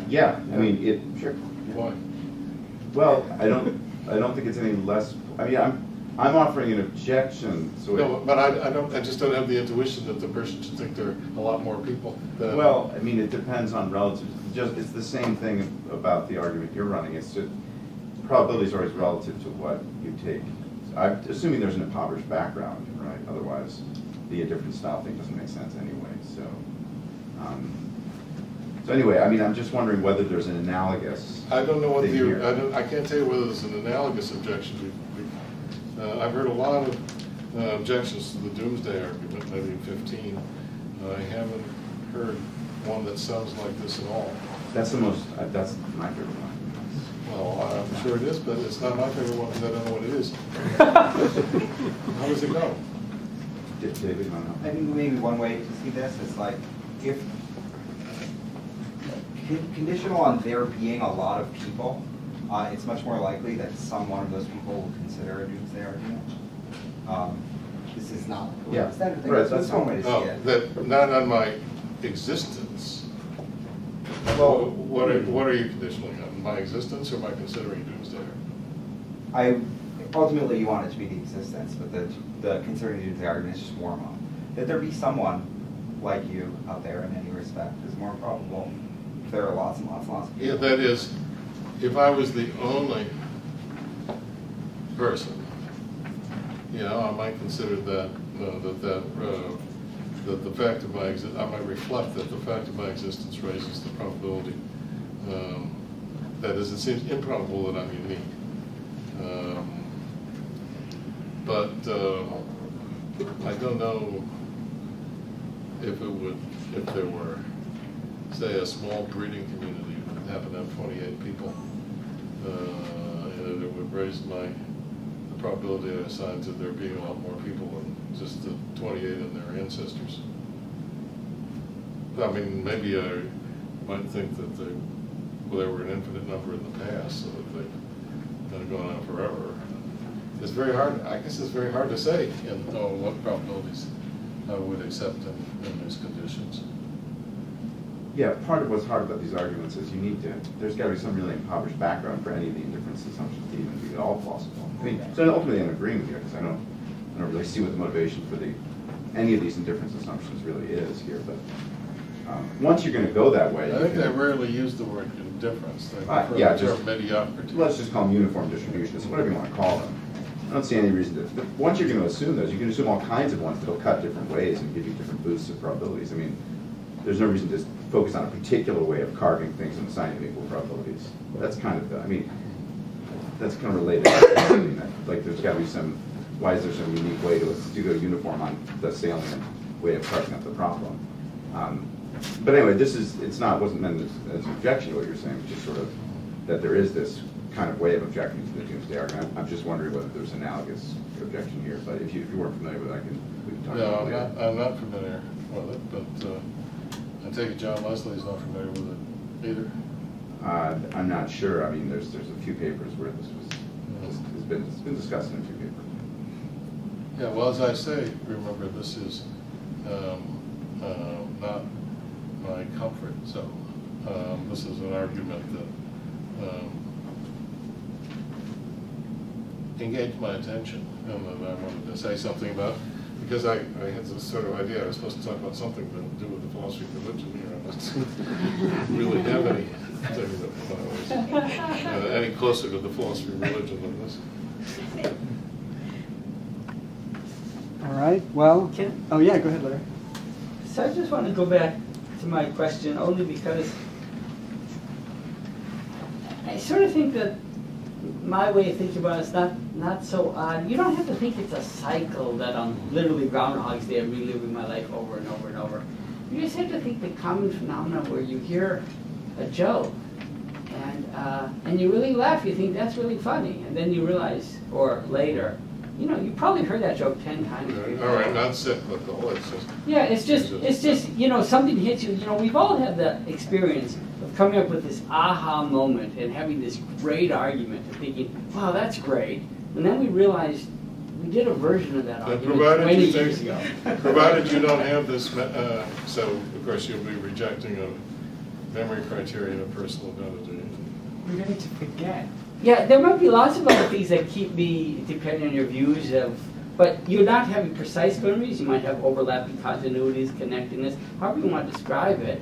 Yeah, I mean, sure. Why? Well, I don't think it's any less. I mean, I'm offering an objection. So no, but I just don't have the intuition that the person should think there are a lot more people. Well, I mean, it depends on relatives. It's the same thing about the argument you're running. It's just probability is always relative to what you take. I'm assuming there's an impoverished background, right? Otherwise, the indifferent style thing doesn't make sense anyway. So. So anyway, I mean, I'm just wondering whether there's an analogous. I don't know what I can't tell you whether there's an analogous objection. I've heard a lot of objections to the doomsday argument, maybe 15. I haven't heard one that sounds like this at all. That's that's my favorite one. Well, I'm sure it is, but it's not my favorite one because I don't know what it is. How does it go? David, you want to know? I think maybe one way to see this is like if conditional on there being a lot of people, it's much more likely that some one of those people will consider a doomsday argument. This is not the standard thing. Right, that's one way to see it. That not on my existence. Well, what are you conditioning on? My existence or my considering doomsday? Ultimately you want it to be the existence, but the considering doomsday argument is just warm up. That there be someone like you out there in any respect is more probable. There are lots and lots and lots of people. Yeah, that is, if I was the only person, you know, I might consider that that the fact of my existence, I might reflect that the fact of my existence raises the probability. That is, it seems improbable that I'm unique. But I don't know if there were, say, a small breeding community that happened to have 28 people, and it would raise the probability I assigned to there being a lot more people than just the 28 and their ancestors. I mean, maybe I might think that there were an infinite number in the past, so that they've kind of gone on forever. It's very hard, I guess it's very hard to say what probabilities I would accept in these conditions. Yeah, part of what's hard about these arguments is there's got to be some really impoverished background for any of the indifference assumptions to even be at all plausible. I mean, so ultimately I'm agreeing with you, because I don't really see what the motivation for any of these indifference assumptions really is here, but once you're going to go that way... I think they rarely use the word indifference. They yeah, just mediocrity. Let's just call them uniform distributions, whatever you want to call them. I don't see any reason to... But once you're going to assume those, you can assume all kinds of ones that'll cut different ways and give you different boosts of probabilities. I mean, there's no reason to focus on a particular way of carving things and assigning them equal probabilities. That's kind of that's kind of related. Like, there's got to be why is there some unique way to go uniform on the salient way of carving up the problem? But anyway, wasn't meant as an objection to what you're saying, it's just sort of that there is this kind of way of objecting to the doomsday argument. I'm just wondering whether there's analogous objection here, but if you weren't familiar with it, we can talk about it later. I'm not familiar with it, but I take it John Leslie's not familiar with it either. I'm not sure. I mean, there's a few papers where this has been discussed in a few papers. Yeah, well, as I say, remember, this is not my comfort zone. This is an argument that engaged my attention and that I wanted to say something about, because I had this sort of idea I was supposed to talk about something to do with the philosophy of religion here. I don't really have anything that was any closer to the philosophy of religion than this. All right, well, oh yeah, go ahead, Larry. So I just want to go back to my question only because I sort of think that my way of thinking about it is not so odd. You don't have to think it's a cycle that I'm literally Groundhog's Day, I'm reliving my life over and over and over. You just have to think the common phenomenon where you hear a joke and you really laugh, you think that's really funny, and then you realize, or later, you probably heard that joke 10 times. All right, not cyclical. It's just it's just something hits you. We've all had the experience of coming up with this aha moment and having this great argument and thinking, wow, that's great. And then we realized we did a version of that argument 20 years ago. Provided you don't have this, so of course you'll be rejecting a memory criterion of personal identity. We're going to forget. Yeah, there might be lots of other things that keep me, depending on your views but you're not having precise memories. You might have overlapping continuities, connectedness, however you want to describe it.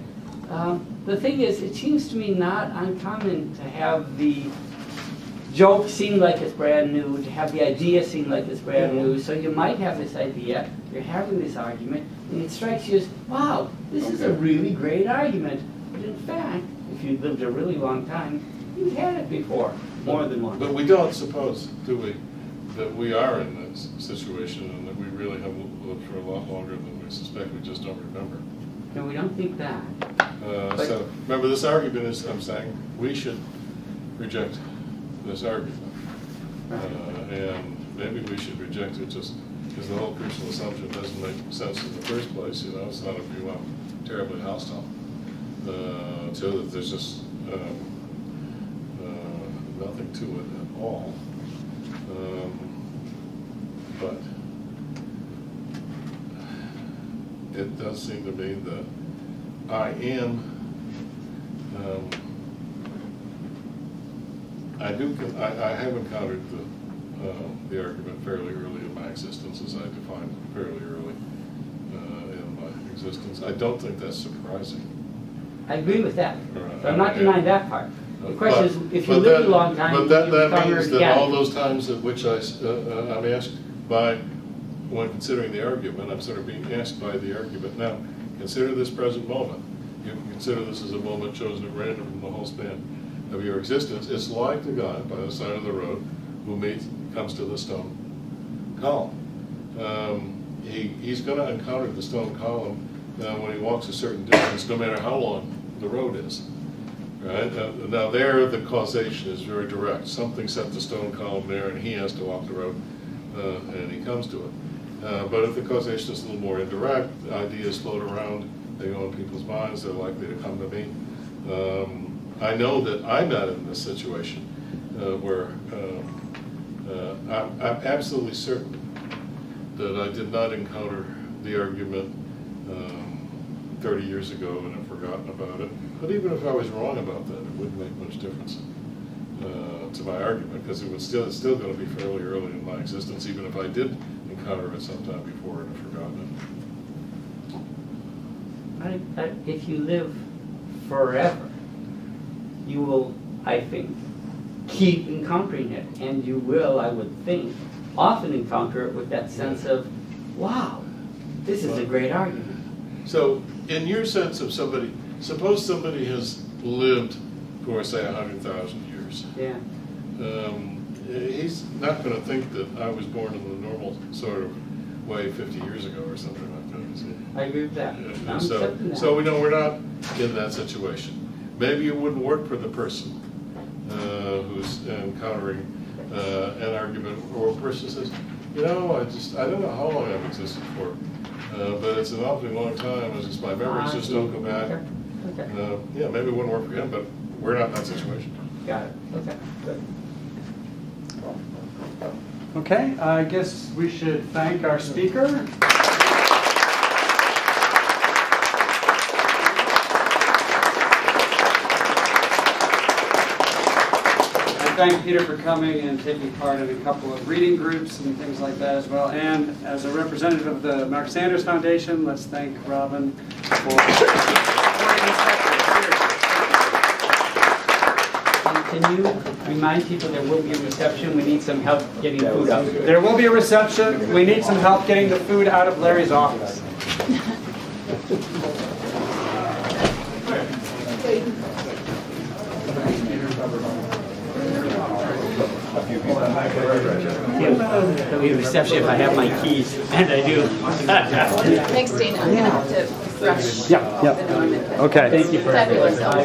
The thing is, it seems to me not uncommon to have the joke seem like it's brand new, to have the idea seem like it's brand new. So you might have this idea, you're having this argument, and it strikes you as, wow, this is a really great argument. But in fact, if you've lived a really long time, you've had it before, more than once. But we don't suppose, do we, that we are in this situation and that we really have lived for a lot longer than we suspect, we just don't remember. No, we don't think that. So remember, this argument is, I'm saying, we should reject this argument. And maybe we should reject it just because the whole crucial assumption doesn't make sense in the first place. It's not a view I'm terribly hostile to, that there's just nothing to it at all. But it does seem to me that I have encountered the argument fairly early in my existence, as I defined fairly early in my existence. I don't think that's surprising. I agree with that. So I'm not denying that part. The question is, if you live a long time, but that means that all those times at which I'm asked when considering the argument, I'm sort of being asked by the argument, now, consider this present moment. You can consider this as a moment chosen at random from the whole span of your existence. It's like the guy by the side of the road who comes to the stone, column. He's going to encounter the stone column when he walks a certain distance, no matter how long the road is. Right? Now there, the causation is very direct. Something set the stone column there, and he has to walk the road, and he comes to it. But if the causation is a little more indirect, ideas float around, they go in people's minds, they're likely to come to me. I know that I'm not in this situation where I'm absolutely certain that I did not encounter the argument 30 years ago and have forgotten about it. But even if I was wrong about that, it wouldn't make much difference to my argument, because it's still going to be fairly early in my existence, even if I did encounter it sometime before and have forgotten it. If you live forever, you will, I think, keep encountering it, and you will, I would think, often encounter it with that sense of, wow, this is a great argument. So, in your sense of somebody, suppose somebody has lived for, say, 100,000 years. Yeah. He's not going to think that I was born in the normal sort of way 50 years ago or something like that. I agree with that. So we know we're not in that situation. Maybe it wouldn't work for the person who's encountering an argument, or a person says, you know, I don't know how long I've existed for, but it's an awfully long time. It's just my memories just don't go back. Okay. Yeah, maybe it wouldn't work for him, but we're not in that situation. Got it. Okay. Good. Okay, I guess we should thank our speaker. Thank Peter for coming and taking part in a couple of reading groups and things like that as well. And as a representative of the Mark Sanders Foundation, let's thank Robin for supporting this effort. Can you remind people there will be a reception? We need some help getting food out. There will be a reception. We need some help getting the food out of Larry's office. There'll be a reception if I have my keys, and I do. Thanks, Dana. I'm going to have to rush Yeah. at the moment. Okay. Thank you for Fabulous.